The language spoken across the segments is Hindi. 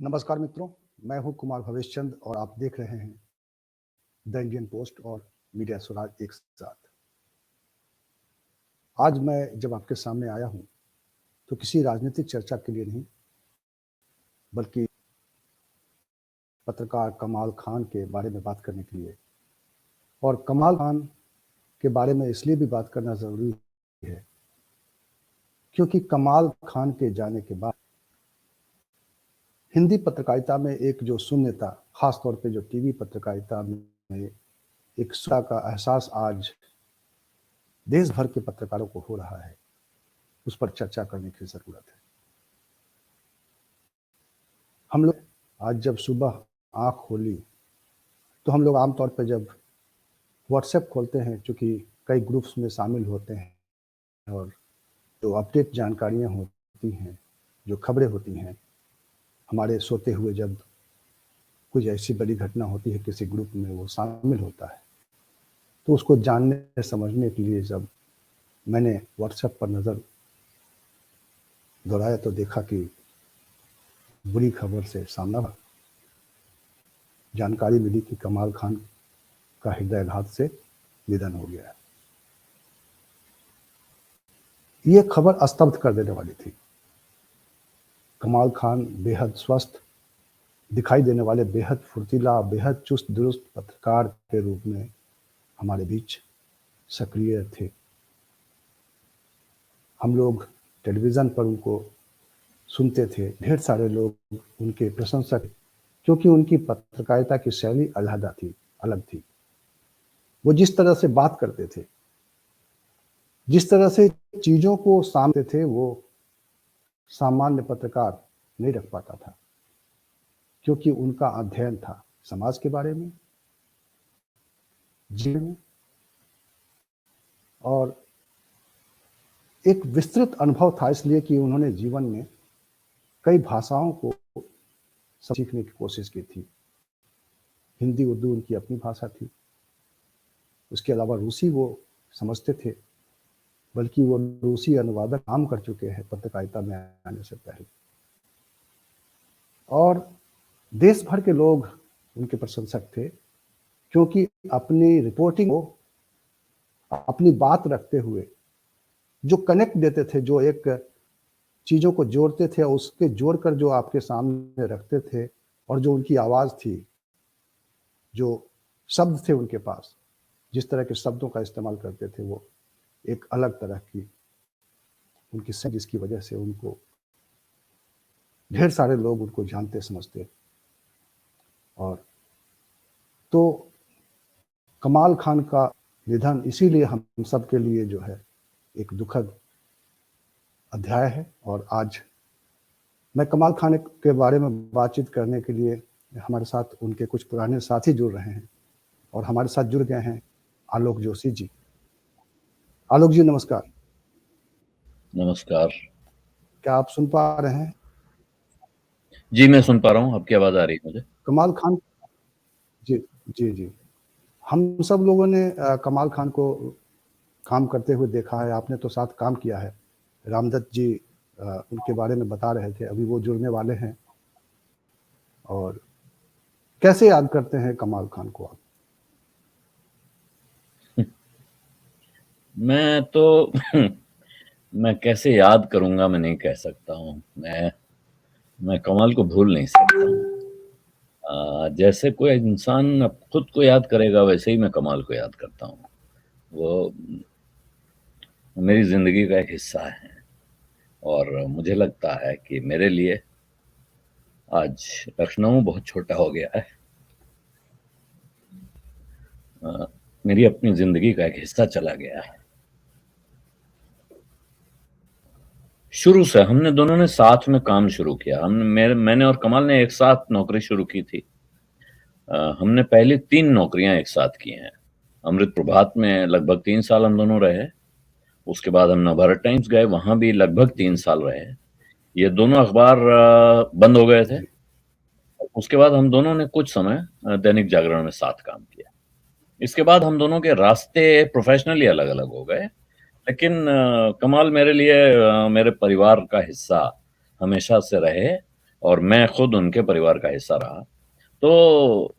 नमस्कार मित्रों, मैं हूं कुमार भवेश चंद और आप देख रहे हैं द इंडियन पोस्ट और मीडिया स्वराज एक साथ। आज मैं जब आपके सामने आया हूं तो किसी राजनीतिक चर्चा के लिए नहीं, बल्कि पत्रकार कमाल खान के बारे में बात करने के लिए। और कमाल खान के बारे में इसलिए भी बात करना ज़रूरी है क्योंकि कमाल खान के जाने के बाद हिंदी पत्रकारिता में एक जो शून्य था, खास तौर पे जो टीवी पत्रकारिता में एक शून्यता का एहसास आज देश भर के पत्रकारों को हो रहा है, उस पर चर्चा करने की ज़रूरत है। हम लोग आज जब सुबह आँख खोली तो हम लोग आमतौर पर जब व्हाट्सएप खोलते हैं, चूँकि कई ग्रुप्स में शामिल होते हैं और जो अपडेट जानकारियाँ होती हैं, जो खबरें होती हैं, हमारे सोते हुए जब कुछ ऐसी बड़ी घटना होती है, किसी ग्रुप में वो शामिल होता है, तो उसको जानने समझने के लिए जब मैंने व्हाट्सएप पर नज़र दौड़ाया तो देखा कि बुरी खबर से सामना हुआ। जानकारी मिली कि कमाल खान का हृदयाघात से निधन हो गया है। ये खबर स्तब्ध कर देने वाली थी। कमाल खान बेहद स्वस्थ दिखाई देने वाले, बेहद फुर्तीला, बेहद चुस्त दुरुस्त पत्रकार के रूप में हमारे बीच सक्रिय थे। हम लोग टेलीविज़न पर उनको सुनते थे, ढेर सारे लोग उनके प्रशंसक, क्योंकि उनकी पत्रकारिता की शैली अलग थी। वो जिस तरह से बात करते थे, जिस तरह से चीज़ों को सामने थे, वो सामान्य पत्रकार नहीं रख पाता था, क्योंकि उनका अध्ययन था समाज के बारे में, जीवन में, और एक विस्तृत अनुभव था, इसलिए कि उन्होंने जीवन में कई भाषाओं को सीखने की कोशिश की थी। हिंदी, उर्दू उनकी अपनी भाषा थी। उसके अलावा रूसी वो समझते थे, बल्कि वो रूसी अनुवादक काम कर चुके हैं पत्रकारिता में आने से पहले। और देश भर के लोग उनके प्रशंसक थे, क्योंकि अपनी रिपोर्टिंग को, अपनी बात रखते हुए जो कनेक्ट देते थे, जो एक चीज़ों को जोड़ते थे, उसके जोड़कर जो आपके सामने रखते थे, और जो उनकी आवाज़ थी, जो शब्द थे उनके पास, जिस तरह के शब्दों का इस्तेमाल करते थे, वो एक अलग तरह की उनकी समझ, जिसकी वजह से उनको ढेर सारे लोग उनको जानते समझते। और तो कमाल खान का निधन इसीलिए हम सब के लिए जो है एक दुखद अध्याय है। और आज मैं कमाल खान के बारे में बातचीत करने के लिए हमारे साथ उनके कुछ पुराने साथी जुड़ रहे हैं, और हमारे साथ जुड़ गए हैं आलोक जोशी जी। आलोक जी नमस्कार। नमस्कार। क्या आप सुन पा रहे हैं? जी मैं सुन पा रहा हूँ, आपकी आवाज़ आ रही है मुझे। कमाल खान जी जी हम सब लोगों ने कमाल खान को काम करते हुए देखा है। आपने तो साथ काम किया है। रामदत्त जी उनके बारे में बता रहे थे, अभी वो जुड़ने वाले हैं। और कैसे याद करते हैं कमाल खान को आप? मैं तो मैं कैसे याद करूंगा, मैं नहीं कह सकता हूँ। मैं कमाल को भूल नहीं सकता हूँ। जैसे कोई इंसान खुद को याद करेगा, वैसे ही मैं कमाल को याद करता हूँ। वो मेरी जिंदगी का एक हिस्सा है, और मुझे लगता है कि मेरे लिए आज लखनऊ बहुत छोटा हो गया है। मेरी अपनी जिंदगी का एक हिस्सा चला गया है। शुरू से हमने दोनों ने साथ में काम शुरू किया। मैंने और कमाल ने एक साथ नौकरी शुरू की थी। हमने पहली 3 नौकरियां एक साथ की हैं। अमृत प्रभात में लगभग 3 साल हम दोनों रहे। उसके बाद हम नवभारत टाइम्स गए, वहां भी लगभग 3 साल रहे। ये दोनों अखबार बंद हो गए थे। उसके बाद हम दोनों ने कुछ समय दैनिक जागरण में साथ काम किया। इसके बाद हम दोनों के रास्ते प्रोफेशनली अलग अलग हो गए, लेकिन कमाल मेरे लिए मेरे परिवार का हिस्सा हमेशा से रहे, और मैं खुद उनके परिवार का हिस्सा रहा। तो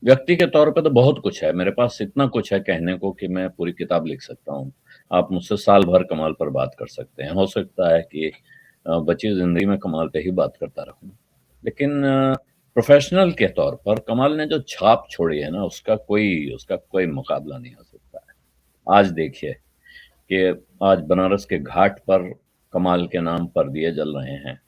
व्यक्ति के तौर पे तो बहुत कुछ है, मेरे पास इतना कुछ है कहने को कि मैं पूरी किताब लिख सकता हूँ। आप मुझसे साल भर कमाल पर बात कर सकते हैं। हो सकता है कि बची ज़िंदगी में कमाल पे ही बात करता रहूँ। लेकिन प्रोफ़ेशनल के तौर पर कमाल ने जो छाप छोड़ी है ना, उसका कोई मुकाबला नहीं हो सकता है। आज देखिए कि आज बनारस के घाट पर कमाल के नाम पर दिए जल रहे हैं।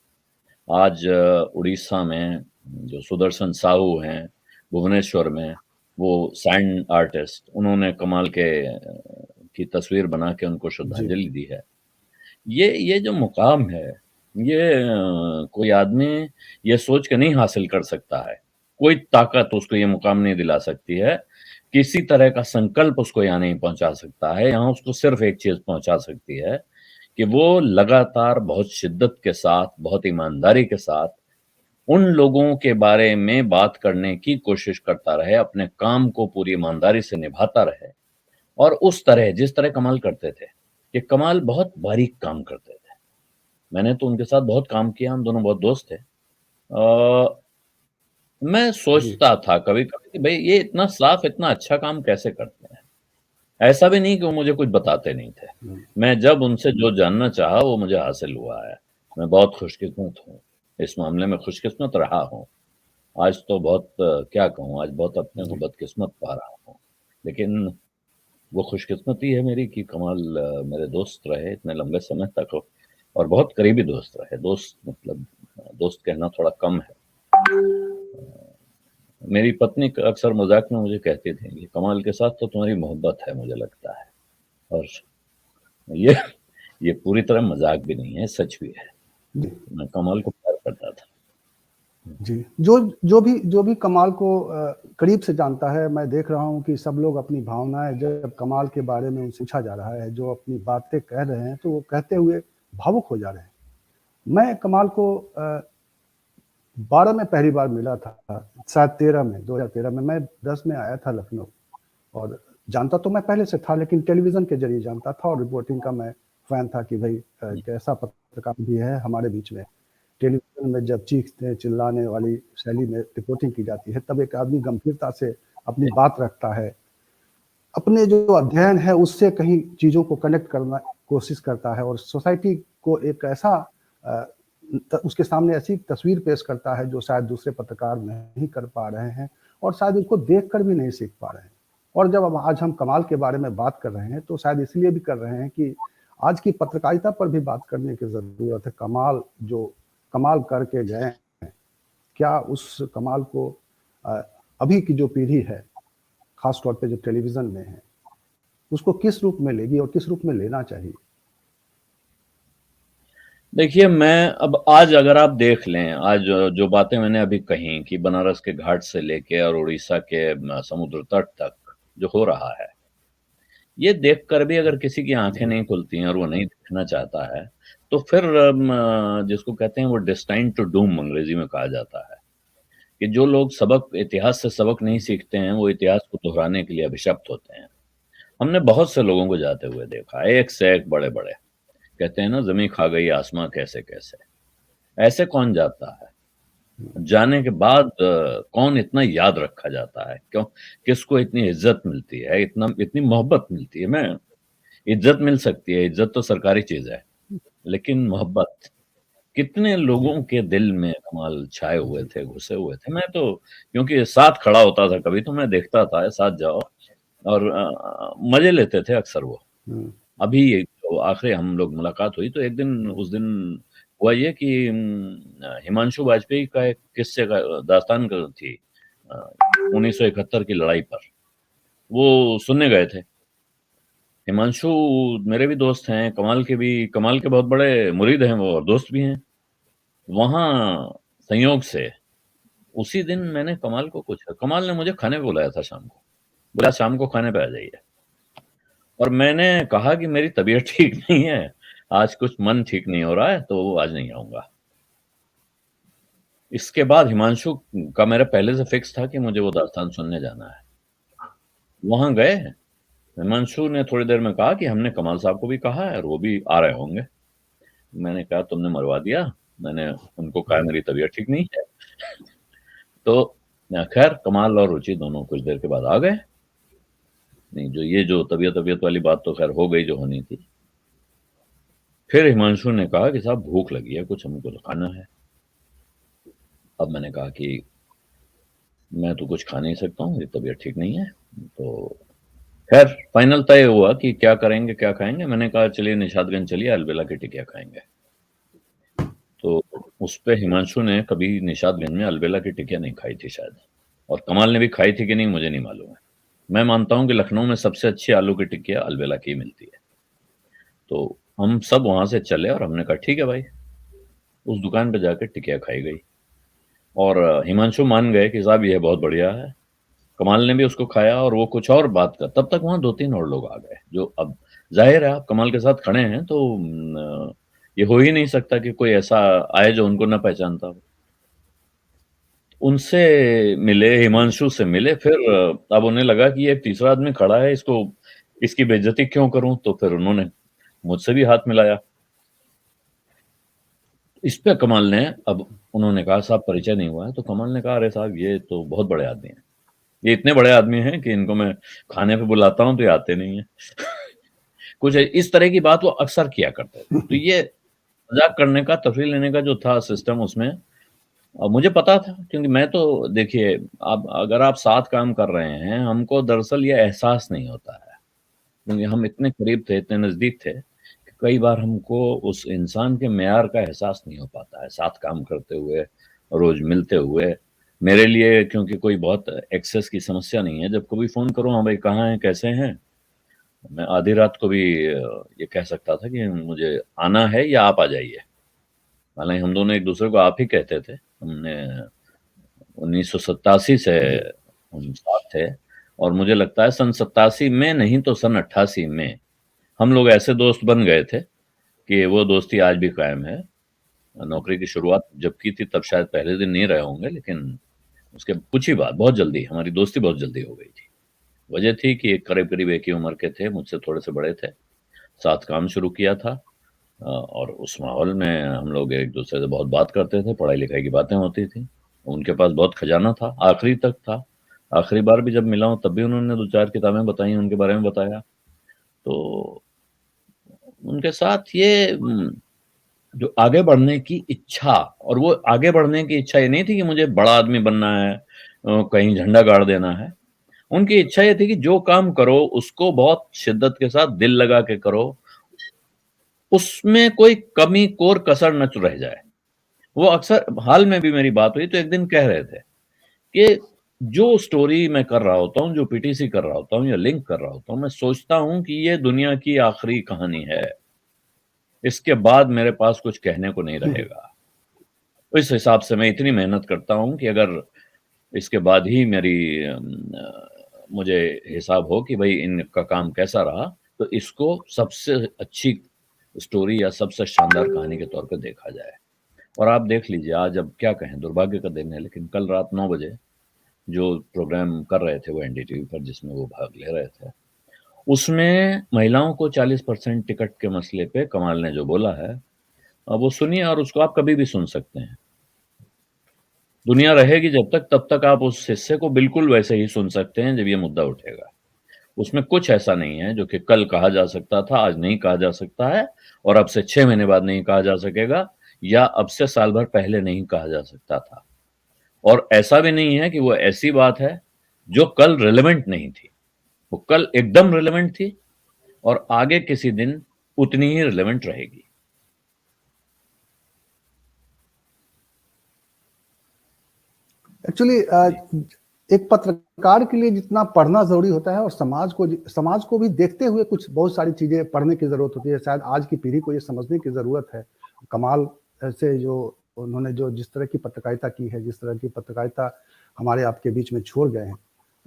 आज उड़ीसा में जो सुदर्शन साहू हैं, भुवनेश्वर में वो सैंड आर्टिस्ट, उन्होंने कमाल की तस्वीर बना के उनको जी, श्रद्धांजलि दी है। ये जो मुकाम है, ये कोई आदमी ये सोच के नहीं हासिल कर सकता है। कोई ताकत उसको ये मुकाम नहीं दिला सकती है। किसी तरह का संकल्प उसको यहाँ नहीं पहुँचा सकता है। यहाँ उसको सिर्फ़ एक चीज़ पहुँचा सकती है कि वो लगातार बहुत शिद्दत के साथ, बहुत ईमानदारी के साथ उन लोगों के बारे में बात करने की कोशिश करता रहे, अपने काम को पूरी ईमानदारी से निभाता रहे और उस तरह जिस तरह कमाल करते थे, कि कमाल बहुत बारीक काम करते थे। मैंने तो उनके साथ बहुत काम किया, हम दोनों बहुत दोस्त थे। मैं जी, सोचता था कभी-कभी कि भई ये इतना साफ, इतना अच्छा काम कैसे करते हैं? ऐसा भी नहीं कि वो मुझे कुछ बताते नहीं थे। हुँ, मैं जब उनसे जो जानना चाहा वो मुझे हासिल हुआ है। मैं बहुत खुशकिस्मत हूँ, इस मामले में खुशकिस्मत रहा हूँ। आज तो बहुत क्या कहूँ, आज बहुत अपने को जी, बदकिस्मत पा रहा हूँ। लेकिन वो खुशकिस्मती है मेरी कि कमाल मेरे दोस्त रहे इतने लंबे समय तक और बहुत करीबी दोस्त रहे। दोस्त मतलब दोस्त कहना थोड़ा कम है। मेरी पत्नी अक्सर मज़ाक में मुझे कहती थी कि कमाल के साथ तो तुम्हारी मोहब्बत है मुझे लगता है। और ये ये पूरी तरह मज़ाक भी नहीं है, सच भी है। जी, मैं कमाल को प्यार करता था। जी। जो भी कमाल को करीब से जानता है, मैं देख रहा हूँ कि सब लोग अपनी भावनाएँ जब कमाल के बारे में उनसे पूछा जा रहा है, जो अपनी बातें कह रहे हैं, तो वो कहते हुए भावुक हो जा रहे हैं। मैं कमाल को 12 में पहली बार मिला था, शायद 13 में, 2013 में। मैं 10 में आया था लखनऊ और जानता तो मैं पहले से था, लेकिन टेलीविज़न के ज़रिए जानता था और रिपोर्टिंग का मैं फ़ैन था कि भई हुँ, कैसा पत्रकार भी है हमारे बीच में। टेलीविज़न में जब चीखने, चिल्लाने वाली शैली में रिपोर्टिंग की जाती है, तब एक आदमी गंभीरता से अपनी जी, बात रखता है। अपने जो अध्ययन है, उससे कहीं चीज़ों को कनेक्ट करना कोशिश करता है और सोसाइटी को एक ऐसा अ, उसके सामने ऐसी तस्वीर पेश करता है, जो शायद दूसरे पत्रकार नहीं कर पा रहे हैं और शायद उसको देखकर भी नहीं सीख पा रहे हैं। और जब अब आज हम कमाल के बारे में बात कर रहे हैं, तो शायद इसलिए भी कर रहे हैं कि आज की पत्रकारिता पर भी बात करने की ज़रूरत है। कमाल जो कमाल करके गए हैं, क्या उस कमाल को अ, अभी की जो पीढ़ी है, ख़ास तौर पे जो टेलीविज़न में है, उसको किस रूप में लेगी और किस रूप में लेना चाहिए? देखिए मैं अब आज अगर आप देख लें, आज जो बातें मैंने अभी कहीं कि बनारस के घाट से लेके और उड़ीसा के समुद्र तट तक जो हो रहा है, ये देखकर भी अगर किसी की आँखें जी, नहीं खुलती हैं और वो नहीं देखना चाहता है, तो फिर जिसको कहते हैं वो डेस्टाइन्ड टू डूम अंग्रेज़ी में कहा जाता है, कि जो लोग इतिहास से सबक नहीं सीखते हैं, वो इतिहास को दोहराने के लिए अभिशप्त होते हैं। हमने बहुत से लोगों को जाते हुए देखा है, एक से एक बड़े-बड़े। कहते हैं ना ज़मीं खा गई आसमाँ कैसे-कैसे। ऐसे कौन जाता है? जाने के बाद कौन इतना याद रखा जाता है? क्यों किसको इतनी इज़्ज़त मिलती है, इतनी मोहब्बत मिलती है? मैं इज़्ज़त मिल सकती है, इज़्ज़त तो सरकारी चीज़ है, लेकिन मोहब्बत कितने जी, लोगों के दिल में कमाल छाए हुए जी, थे, घुसे हुए थे। मैं तो क्योंकि साथ खड़ा होता था कभी तो मैं देखता था, साथ जाओ और मज़े लेते थे अक्सर वो। हुँ, अभी तो आखिरी हम लोग मुलाकात हुई तो एक दिन हुँ, उस दिन हुआ ये कि हिमांशु वाजपेयी का एक किस्से का दास्तान थी 1971 की लड़ाई पर, वो सुनने गए थे। हिमांशु मेरे भी दोस्त हैं, कमाल के बहुत बड़े मुरीद हैं वो और दोस्त भी हैं। वहाँ संयोग से उसी दिन मैंने कमाल को पूछा, कमाल ने मुझे खाने पे बुलाया था शाम को, बोला शाम को खाने पे आ जाइए। और मैंने कहा कि मेरी तबीयत ठीक नहीं है, आज कुछ मन ठीक नहीं हो रहा है, तो आज नहीं आऊँगा। इसके बाद हिमांशु का मेरा पहले से फिक्स था कि मुझे वो दास्तान सुनने जाना है। वहाँ गए, हिमांशु ने थोड़ी देर में कहा कि हमने कमाल साहब को भी कहा है और वो भी आ रहे होंगे। मैंने कहा तुमने मरवा दिया, मैंने उनको कहा मेरी तबीयत ठीक नहीं है। तो खैर कमाल और रुचि दोनों कुछ देर के बाद आ गए। नहीं, जो तबीयत वाली बात तो खैर हो गई जो होनी थी। फिर हिमांशु ने कहा कि साहब भूख लगी है, कुछ हमको तो खाना है। अब मैंने कहा कि मैं तो कुछ खा नहीं सकता हूँ, मेरी तबीयत ठीक नहीं है। तो खैर फाइनल तय हुआ कि क्या करेंगे, क्या खाएंगे। मैंने कहा चलिए निशादगंज चलिए, अलबेला की टिकिया खाएंगे। तो उस पे हिमांशु ने कभी निशादगंज में अलबेला की टिकिया नहीं खाई थी शायद, और कमाल ने भी खाई थी कि नहीं मुझे नहीं मालूम है। मैं मानता हूं कि लखनऊ में सबसे अच्छी आलू की टिकिया अलबेला की मिलती है। तो हम सब वहां से चले और हमने कहा ठीक है भाई। उस दुकान पे जाकर टिकिया खाई गई और हिमांशु मान गए कि साहब ये बहुत बढ़िया है। कमाल ने भी उसको खाया और वो कुछ और बात कर, तब तक वहां 2-3 और लोग आ गए जो, अब जाहिर है आप कमाल के साथ खड़े हैं तो ये हो ही नहीं सकता कि कोई ऐसा आए जो उनको ना पहचानता हो। उनसे मिले, हिमांशु से मिले, फिर अब उन्हें लगा कि ये एक तीसरा आदमी खड़ा है, इसको इसकी बेइज्जती क्यों करूं, तो फिर उन्होंने मुझसे भी हाथ मिलाया। इस पे कमाल ने, अब उन्होंने कहा साहब परिचय नहीं हुआ है, तो कमाल ने कहा अरे साहब ये तो बहुत बड़े आदमी हैं, ये इतने बड़े आदमी हैं कि इनको मैं खाने पे बुलाता हूं तो ये आते नहीं है। कुछ इस तरह की बात वो अक्सर किया करते थे। तो ये मजाक करने का, तफरीह लेने का जो था सिस्टम उसमें, और मुझे पता था क्योंकि मैं तो देखिए, अब अगर आप साथ काम कर रहे हैं, हमको दरअसल ये एहसास नहीं होता है क्योंकि हम इतने करीब थे, इतने नजदीक थे कि कई बार हमको उस इंसान के मेयार का एहसास नहीं हो पाता है साथ काम करते हुए, रोज मिलते हुए। मेरे लिए क्योंकि कोई बहुत एक्सेस की समस्या नहीं है, जब कभी फोन करो हाँ भाई कहाँ हैं, कैसे हैं, मैं आधी रात को भी ये कह सकता था कि मुझे आना है या आप आ जाइए। हालांकि हम दोनों एक दूसरे को आप ही कहते थे। हमने 1987 से हम साथ थे और मुझे लगता है सन 87 में नहीं तो सन 88 में हम लोग ऐसे दोस्त बन गए थे कि वो दोस्ती आज भी कायम है। नौकरी की शुरुआत जब की थी तब शायद पहले दिन नहीं रहे होंगे, लेकिन उसके कुछ ही बाद बहुत जल्दी हमारी दोस्ती बहुत जल्दी हो गई थी। वजह थी कि करीब करीब एक ही उम्र के थे, मुझसे थोड़े से बड़े थे, साथ काम शुरू किया था। और उस माहौल में हम लोग एक दूसरे से बहुत बात करते थे, पढ़ाई लिखाई की बातें होती थी। उनके पास बहुत खजाना था, आखिरी तक था। आखिरी बार भी जब मिला हूं तब भी उन्होंने 2-4 किताबें बताई, उनके बारे में बताया। तो उनके साथ ये जो आगे बढ़ने की इच्छा, और वो आगे बढ़ने की इच्छा ये नहीं थी कि मुझे बड़ा आदमी बनना है, कहीं झंडा गाड़ देना है। उनकी इच्छा ये थी कि जो काम करो उसको बहुत शिद्दत के साथ दिल लगा के करो, उसमें कोई कमी कोर कसर न रह जाए। वो अक्सर हाल में भी मेरी बात हुई तो एक दिन कह रहे थे कि जो स्टोरी मैं कर रहा होता हूँ, जो पीटीसी कर रहा होता हूँ या लिंक कर रहा होता हूँ, मैं सोचता हूँ कि ये दुनिया की आखिरी कहानी है, इसके बाद मेरे पास कुछ कहने को नहीं रहेगा। इस हिसाब से मैं इतनी मेहनत करता हूँ कि अगर इसके बाद ही मुझे हिसाब हो कि भाई इनका काम कैसा रहा, तो इसको सबसे अच्छी स्टोरी या सबसे शानदार कहानी के तौर पे देखा जाए। और आप देख लीजिए, आज अब क्या कहें, दुर्भाग्य का दिन है, लेकिन कल रात 9 बजे जो प्रोग्राम कर रहे थे वो एनडीटीवी पर, जिसमें वो भाग ले रहे थे, उसमें महिलाओं को 40% टिकट के मसले पे कमाल ने जो बोला है, अब वो सुनिए और उसको आप कभी भी सुन सकते हैं। दुनिया रहेगी जब तक, तब तक आप उस हिस्से को बिल्कुल वैसे ही सुन सकते हैं जब ये मुद्दा उठेगा। उसमें कुछ ऐसा नहीं है जो कि कल कहा जा सकता था आज नहीं कहा जा सकता है, और अब से 6 महीने बाद नहीं कहा जा सकेगा, या अब से साल भर पहले नहीं कहा जा सकता था। और ऐसा भी नहीं है कि वो ऐसी बात है जो कल रिलेवेंट नहीं थी, वो कल एकदम रिलेवेंट थी और आगे किसी दिन उतनी ही रिलेवेंट रहेगी। एक्चुअली एक पत्रकार के लिए जितना पढ़ना जरूरी होता है, और समाज को भी देखते हुए कुछ बहुत सारी चीजें पढ़ने की जरूरत होती है। शायद आज की पीढ़ी को ये समझने की जरूरत है। कमाल से जो उन्होंने जो जिस तरह की पत्रकारिता की है, जिस तरह की पत्रकारिता हमारे आपके बीच में छोड़ गए हैं,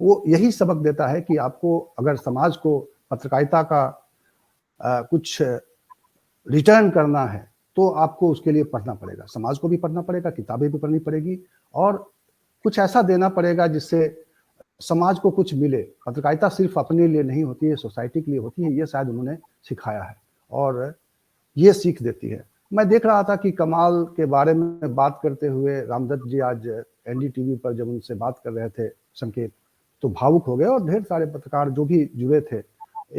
वो यही सबक देता है कि आपको अगर समाज को पत्रकारिता का कुछ रिटर्न करना है तो आपको उसके लिए पढ़ना पड़ेगा, समाज को भी पढ़ना पड़ेगा, किताबें भी पढ़नी पड़ेगी, और कुछ ऐसा देना पड़ेगा जिससे समाज को कुछ मिले। पत्रकारिता सिर्फ अपने लिए नहीं होती है, सोसाइटी के लिए होती है। ये शायद उन्होंने सिखाया है और ये सीख देती है। मैं देख रहा था कि कमाल के बारे में बात करते हुए रामदत्त जी आज एनडीटीवी पर जब उनसे बात कर रहे थे संकेत, तो भावुक हो गए और ढेर सारे पत्रकार जो भी जुड़े थे।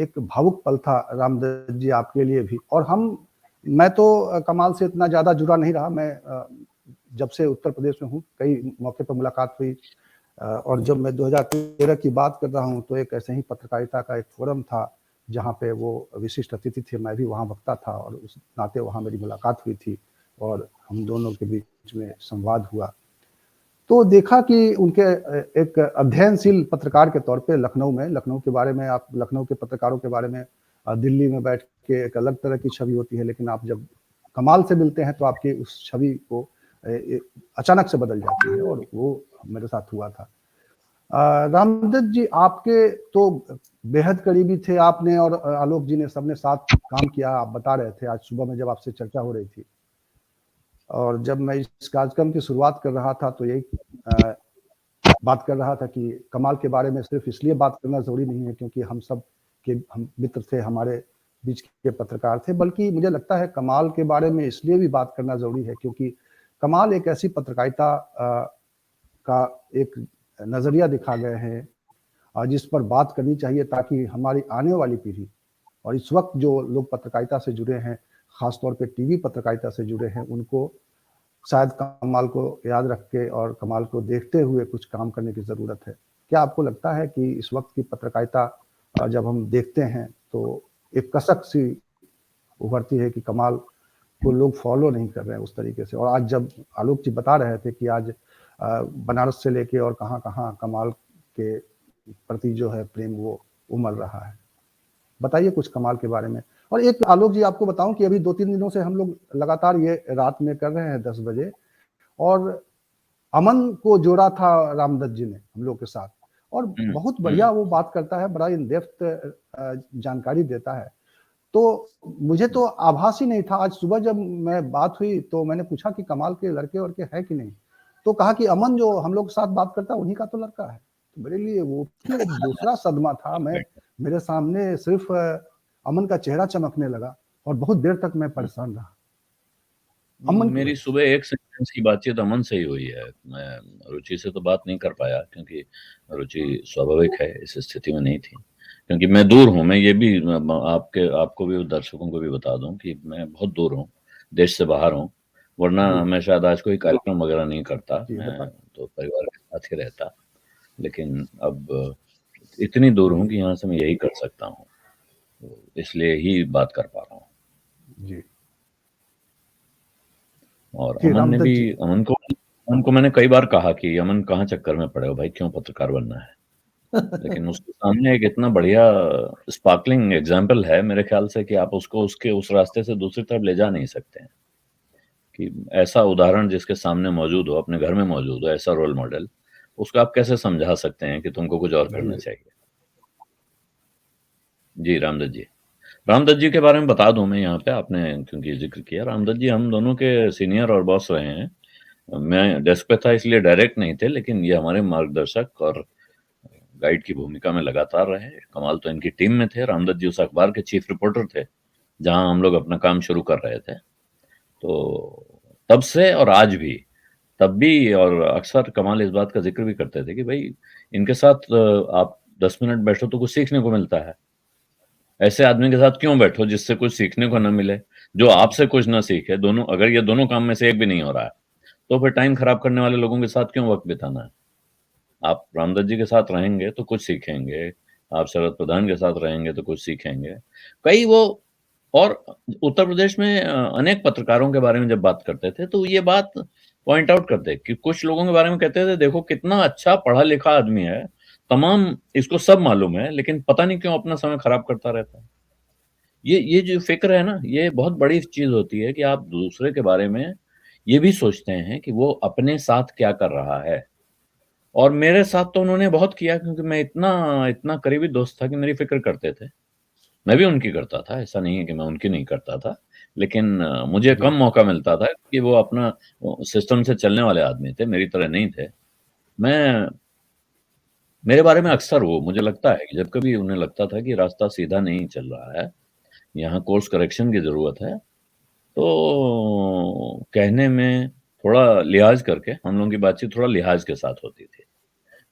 एक भावुक पल था रामदत्त जी आपके लिए भी। और मैं तो कमाल से इतना ज़्यादा जुड़ा नहीं रहा। मैं जब से उत्तर प्रदेश में हूँ कई मौके पर मुलाकात हुई, और जब मैं 2013 की बात कर रहा हूँ तो एक ऐसे ही पत्रकारिता का एक फोरम था जहाँ पे वो विशिष्ट अतिथि थे, मैं भी वहाँ वक्ता था और उस नाते वहाँ मेरी मुलाकात हुई थी और हम दोनों के बीच में संवाद हुआ। तो देखा कि उनके एक अध्ययनशील पत्रकार के तौर पे लखनऊ के बारे में, आप लखनऊ के पत्रकारों के बारे में दिल्ली में बैठ के एक अलग तरह की छवि होती है, लेकिन आप जब कमाल से मिलते हैं तो आपकी उस छवि को अचानक से बदल जाती है, और वो मेरे साथ हुआ था। रामदत्त जी आपके तो बेहद करीबी थे, आपने और आलोक जी ने सबने साथ काम किया, आप बता रहे थे आज सुबह में जब आपसे चर्चा हो रही थी। और जब मैं इस कार्यक्रम की शुरुआत कर रहा था तो यही बात कर रहा था कि कमाल के बारे में सिर्फ इसलिए बात करना जरूरी नहीं है क्योंकि हम मित्र थे, हमारे बीच के पत्रकार थे, बल्कि मुझे लगता है कमाल के बारे में इसलिए भी बात करना जरूरी है क्योंकि कमाल एक ऐसी पत्रकारिता का एक नजरिया दिखा गए हैं जिस पर बात करनी चाहिए ताकि हमारी आने वाली पीढ़ी और इस वक्त जो लोग पत्रकारिता से जुड़े हैं, खासतौर पे टीवी पत्रकारिता से जुड़े हैं, उनको शायद कमाल को याद रख के और कमाल को देखते हुए कुछ काम करने की ज़रूरत है। क्या आपको लगता है कि इस वक्त की पत्रकारिता जब हम देखते हैं तो एक कसक सी उभरती है कि कमाल को लोग फॉलो नहीं कर रहे हैं उस तरीके से? और आज जब आलोक जी बता रहे थे कि आज बनारस से लेके और कहाँ-कहाँ कमाल के प्रति जो है प्रेम वो उमड़ रहा है। बताइए कुछ कमाल के बारे में। और एक आलोक जी आपको बताऊं कि अभी 2-3 दिनों से हम लोग लगातार ये रात में कर रहे हैं 10 बजे, और अमन को जोड़ा था रामदत्त जी ने हम लोग के साथ, और बहुत बढ़िया वो बात करता है, बड़ा इन डेप्थ जानकारी देता है। तो मुझे तो आभास ही नहीं था। आज सुबह जब मैं बात हुई तो मैंने पूछा कि कमाल के लड़के वड़के है कि नहीं, तो कहा कि अमन जो हम लोग के साथ बात करता है उन्हीं का तो लड़का है। तो मेरे लिए वो दूसरा सदमा था। मेरे सामने सिर्फ अमन का चेहरा चमकने लगा और बहुत देर तक मैं परेशान रहा। मेरी सुबह एक सेंटेंस की बातचीत अमन से ही हुई है। मैं रुचि से तो बात नहीं कर पाया क्योंकि रुचि स्वाभाविक है इस स्थिति में नहीं थी, क्योंकि मैं दूर हूँ। मैं ये भी आपको भी दर्शकों को भी बता दूं कि मैं बहुत दूर हूँ, देश से बाहर हूँ, वरना मैं शायद आज कोई कार्यक्रम वगैरह नहीं करता, मैं तो परिवार के साथ ही रहता। लेकिन अब इतनी दूर हूँ कि यहाँ से मैं यही कर सकता हूँ, तो इसलिए ही बात कर पा रहा हूँ जी। और अमन को मैंने कई बार कहा कि अमन कहाँ चक्कर में पड़े हो भाई, क्यों पत्रकार बनना है? लेकिन उसके सामने एक इतना बढ़िया स्पार्कलिंग एग्जाम्पल है मेरे ख्याल से कि आप उसको उसके उस रास्ते से दूसरी तरफ ले जा नहीं सकते हैं। कि ऐसा उदाहरण जिसके सामने मौजूद हो, अपने घर में मौजूद हो, ऐसा रोल मॉडल, उसको आप कैसे समझा सकते हैं कि तुमको कुछ और करना चाहिए? जी रामदत्त जी के बारे में बता दूं मैं यहाँ पे, आपने क्योंकि जिक्र किया, रामदत्त जी हम दोनों के सीनियर और बॉस रहे हैं। मैं डेस्क पे था इसलिए डायरेक्ट नहीं थे, लेकिन ये हमारे मार्गदर्शक और गाइड की भूमिका में लगातार रहे। कमाल तो इनकी टीम में थे, रामदत्त जी उस अखबार के चीफ रिपोर्टर थे जहां हम लोग अपना काम शुरू कर रहे थे। तो तब से और आज भी, तब भी, और अक्सर कमाल इस बात का जिक्र भी करते थे कि भाई इनके साथ आप 10 मिनट बैठो तो कुछ सीखने को मिलता है। ऐसे आदमी के साथ क्यों बैठो जिससे कुछ सीखने को ना मिले, जो आपसे कुछ ना सीखे। दोनों, अगर ये दोनों काम में से एक भी नहीं हो रहा है तो फिर टाइम खराब करने वाले लोगों के साथ क्यों वक्त बिताना है? आप रामदत्त जी के साथ रहेंगे तो कुछ सीखेंगे, आप शरद प्रधान के साथ रहेंगे तो कुछ सीखेंगे। कई वो, और उत्तर प्रदेश में अनेक पत्रकारों के बारे में जब बात करते थे तो ये बात पॉइंट आउट करते कि कुछ लोगों के बारे में कहते थे देखो कितना अच्छा पढ़ा लिखा आदमी है, तमाम इसको सब मालूम है, लेकिन पता नहीं क्यों अपना समय खराब करता रहता है। ये जो फ़िक्र है ना, ये बहुत बड़ी चीज़ होती है कि आप दूसरे के बारे में ये भी सोचते हैं कि वो अपने साथ क्या कर रहा है। और मेरे साथ तो उन्होंने बहुत किया क्योंकि मैं इतना करीबी दोस्त था कि मेरी फ़िक्र करते थे। मैं भी उनकी करता था, ऐसा नहीं है कि मैं उनकी नहीं करता था। लेकिन मुझे कम मौका मिलता था कि वो अपना सिस्टम से चलने वाले आदमी थे, मेरी तरह नहीं थे। मेरे बारे में अक्सर वो, मुझे लगता है कि जब कभी उन्हें लगता था कि रास्ता सीधा नहीं चल रहा है, यहाँ कोर्स करेक्शन की ज़रूरत है, तो कहने में थोड़ा लिहाज़ करके हम लोगों की बातचीत थोड़ा लिहाज़ के साथ होती थी।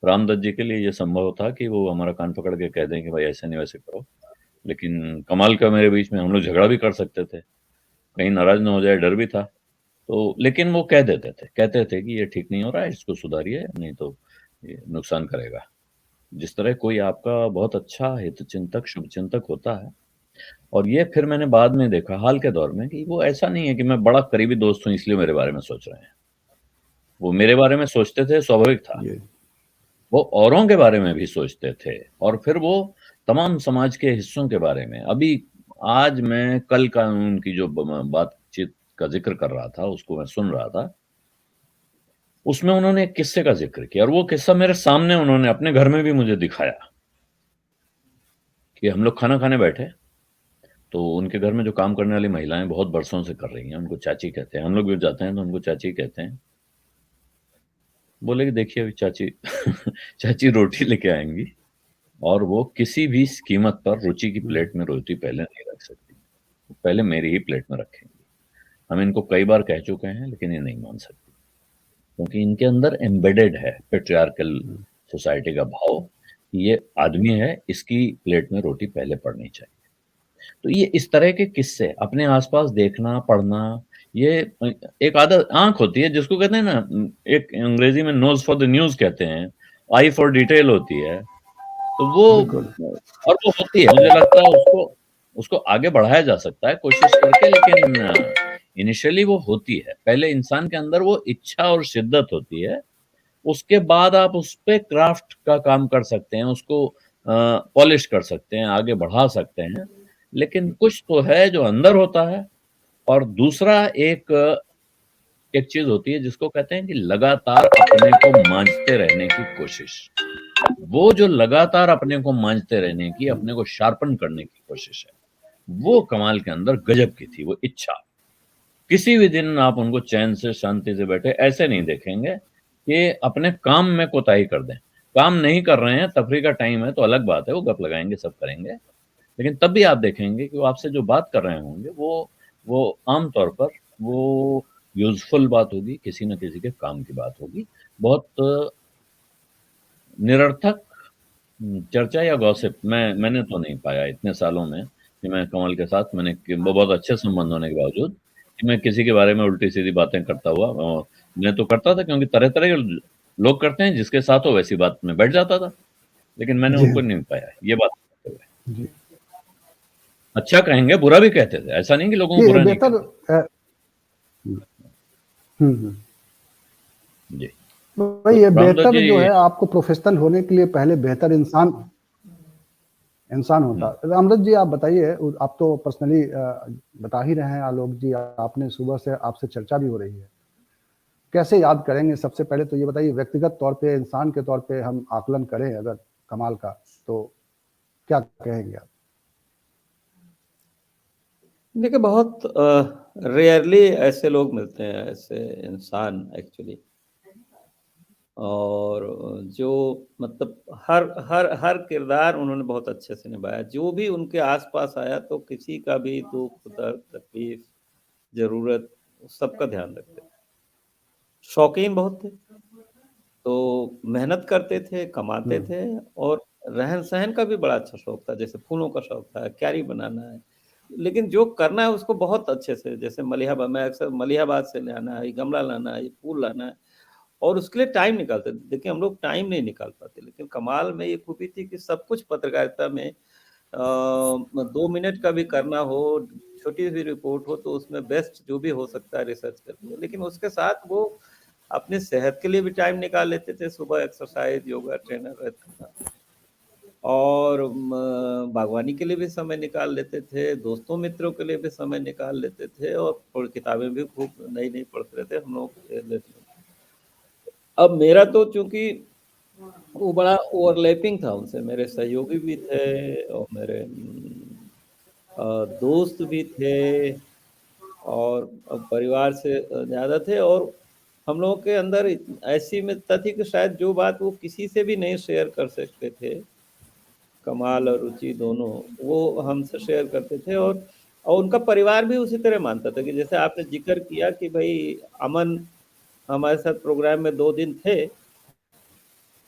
रामदत्त जी के लिए ये संभव था कि वो हमारा कान पकड़ के कह दें कि भाई ऐसे नहीं वैसे करो। लेकिन कमाल का मेरे बीच में हम लोग झगड़ा भी कर सकते थे। कहीं नाराज़ ना हो जाए डर भी था। तो लेकिन वो कह देते थे, कहते थे कि ये ठीक नहीं हो रहा है, इसको सुधारिए नहीं तो ये नुकसान करेगा। जिस तरह कोई आपका बहुत अच्छा हितचिंतक, शुभचिंतक होता है और ये फिर मैंने बाद में देखा हाल के दौर में कि वो ऐसा नहीं है कि मैं बड़ा करीबी दोस्त हूँ इसलिए मेरे बारे में सोच रहे हैं। वो मेरे बारे में सोचते थे स्वाभाविक था। ये वो औरों के बारे में भी सोचते थे और फिर वो तमाम समाज के हिस्सों के बारे में। अभी आज मैं कल का उनकी जो बातचीत का ज़िक्र कर रहा था, उसको मैं सुन रहा था। उसमें उन्होंने एक किस्से का ज़िक्र किया और वो किस्सा मेरे सामने उन्होंने अपने घर में भी मुझे दिखाया कि हम लोग खाना खाने बैठे, तो उनके घर में जो काम करने वाली महिलाएँ बहुत बरसों से कर रही हैं, उनको चाची कहते हैं। हम लोग भी जाते हैं तो उनको चाची कहते हैं। बोले कि देखिए अभी चाची चाची रोटी लेके आएँगी और वो किसी भी कीमत पर रुचि की प्लेट में रोटी पहले नहीं रख सकती। वो पहले मेरी ही प्लेट में रखेंगी। हम इनको कई बार कह चुके हैं लेकिन ये नहीं मान सकती। क्योंकि इनके अंदर एम्बेडेड है पैट्रियार्कल सोसाइटी का भाव कि ये आदमी है, इसकी प्लेट में रोटी पहले पड़नी चाहिए। तो ये इस तरह के किस्से अपने आस-पास देखना, पढ़ना, ये एक आदत आँख होती है जिसको कहते हैं ना एक अंग्रेज़ी में नोज़ फॉर द न्यूज़ कहते हैं, आई फॉर डिटेल होती है। तो वो बिल्कुल। और वो होती है, मुझे लगता है उसको उसको आगे बढ़ाया जा सकता है कोशिश करके लेकिन इनिशियली वो होती है। पहले इंसान के अंदर वो इच्छा और शिद्दत होती है, उसके बाद आप उसपे क्राफ्ट का काम कर सकते हैं, उसको पॉलिश कर सकते हैं, आगे बढ़ा सकते हैं। लेकिन कुछ तो है जो अंदर होता है और दूसरा एक चीज़ होती है जिसको कहते हैं कि लगातार अपने को माँजते रहने की कोशिश। वो जो लगातार अपने को माँजते रहने की, अपने को शार्पन करने की कोशिश है, वो कमाल के अंदर गज़ब की थी, वो इच्छा। किसी भी दिन आप उनको चैन से, शांति से बैठे ऐसे नहीं देखेंगे कि अपने काम में कोताही कर दें। काम नहीं कर रहे हैं, तफरीह का टाइम है तो अलग बात है, वो गप लगाएँगे, सब करेंगे। लेकिन तब भी आप देखेंगे कि वो आपसे जो बात कर रहे होंगे, वो आम तौर पर वो यूज़फुल बात होगी, किसी न किसी के काम की बात होगी। बहुत निरर्थक चर्चा या गॉसिप मैंने तो नहीं पाया इतने सालों में कि मैं कमल के साथ मैंने कि बहुत अच्छे संबंध होने के बावजूद कि मैं किसी के बारे में उल्टी-सीधी बातें करता हुआ मैं तो करता था क्योंकि तरह-तरह के लोग करते हैं, जिसके साथ हो वैसी बात में बैठ जाता था। लेकिन मैंने जी उनको नहीं पाया, ये बात करते हुए। जी अच्छा कहेंगे, बुरा भी कहते थे, ऐसा नहीं कि लोगों को ये बुरा नहीं बेहतर कहते। हम्म। जी, भाई तो ये रामदत्त बेहतर जो जी है आपको प्रोफेशनल होने के लिए पहले बेहतर इंसान इंसान होता हुँ, है। रामदत्त जी आप बताइए, आप तो पर्सनली बता ही रहे हैं, आलोक जी आपने सुबह से आपसे चर्चा भी हो रही है, कैसे याद करेंगे? सबसे पहले तो ये बताइए, व्यक्तिगत तौर पे इंसान के तौर पे हम आकलन करें अगर कमाल का, तो क्या कहेंगे आप? देखिए बहुत रेयरली ऐसे लोग मिलते हैं, ऐसे इंसान एक्चुअली। और जो मतलब हर हर हर किरदार उन्होंने बहुत अच्छे से निभाया। जो भी उनके आस-पास आया तो किसी का भी दुःख, दर्द, तकलीफ, ज़रूरत सबका ध्यान रखते थे। शौकीन बहुत थे, तो मेहनत करते थे, कमाते हुँ, थे और रहन-सहन का भी बड़ा अच्छा शौक था। जैसे फूलों का शौक था, क्यारी बनाना है। लेकिन जो करना है उसको बहुत अच्छे से, जैसे मैं अक्सर मलिहाबाद से ले आना है, ये गमला लाना है, ये फूल लाना है और उसके लिए टाइम निकालते थे। देखिए हम लोग टाइम नहीं निकाल पाते, लेकिन कमाल में ये खूबी थी कि सब कुछ पत्रकारिता में 2 मिनट का भी करना हो, छोटी-सी रिपोर्ट हो तो उसमें बेस्ट जो भी हो सकता है रिसर्च करके। लेकिन उसके साथ वो अपनी सेहत के लिए भी टाइम निकाल लेते थे, सुबह एक्सरसाइज़, योगा ट्रेनर रहता था। और बागवानी के लिए भी समय निकाल लेते थे, दोस्तों मित्रों के लिए भी समय निकाल लेते थे और थोड़ी किताबें भी खूब नई-नई पढ़ते रहते, हम लोग अब मेरा तो चूँकि वो बड़ा ओवरलैपिंग था उनसे, मेरे सहयोगी भी थे और मेरे दोस्त भी थे और परिवार से ज़्यादा थे और हम लोगों के अंदर ऐसी मित्रता थी कि शायद जो बात वो किसी से भी नहीं शेयर कर सकते थे, कमाल और रुचि दोनों, वो हमसे शेयर करते थे और और उनका परिवार भी उसी तरह मानता था कि जैसे आपने जिक्र किया कि भाई अमन हमारे साथ प्रोग्राम में 2 दिन थे,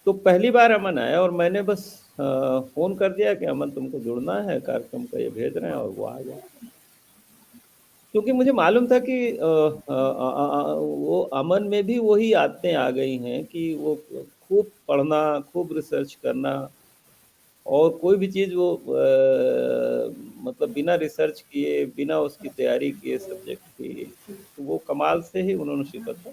तो पहली बार अमन आया और मैंने बस फ़ोन कर दिया कि अमन तुमको जुड़ना है, कार्यक्रम का ये भेज रहे हैं, और वो आ गया। क्योंकि मुझे मालूम था कि वो अमन में भी वही आदतें आ गई हैं कि वो खूब पढ़ना, खूब रिसर्च करना, और कोई भी चीज़ वो मतलब बिना रिसर्च किए, बिना उसकी तैयारी किए सब्जेक्ट की, तो वो कमाल से ही उन्होंने सीखा था।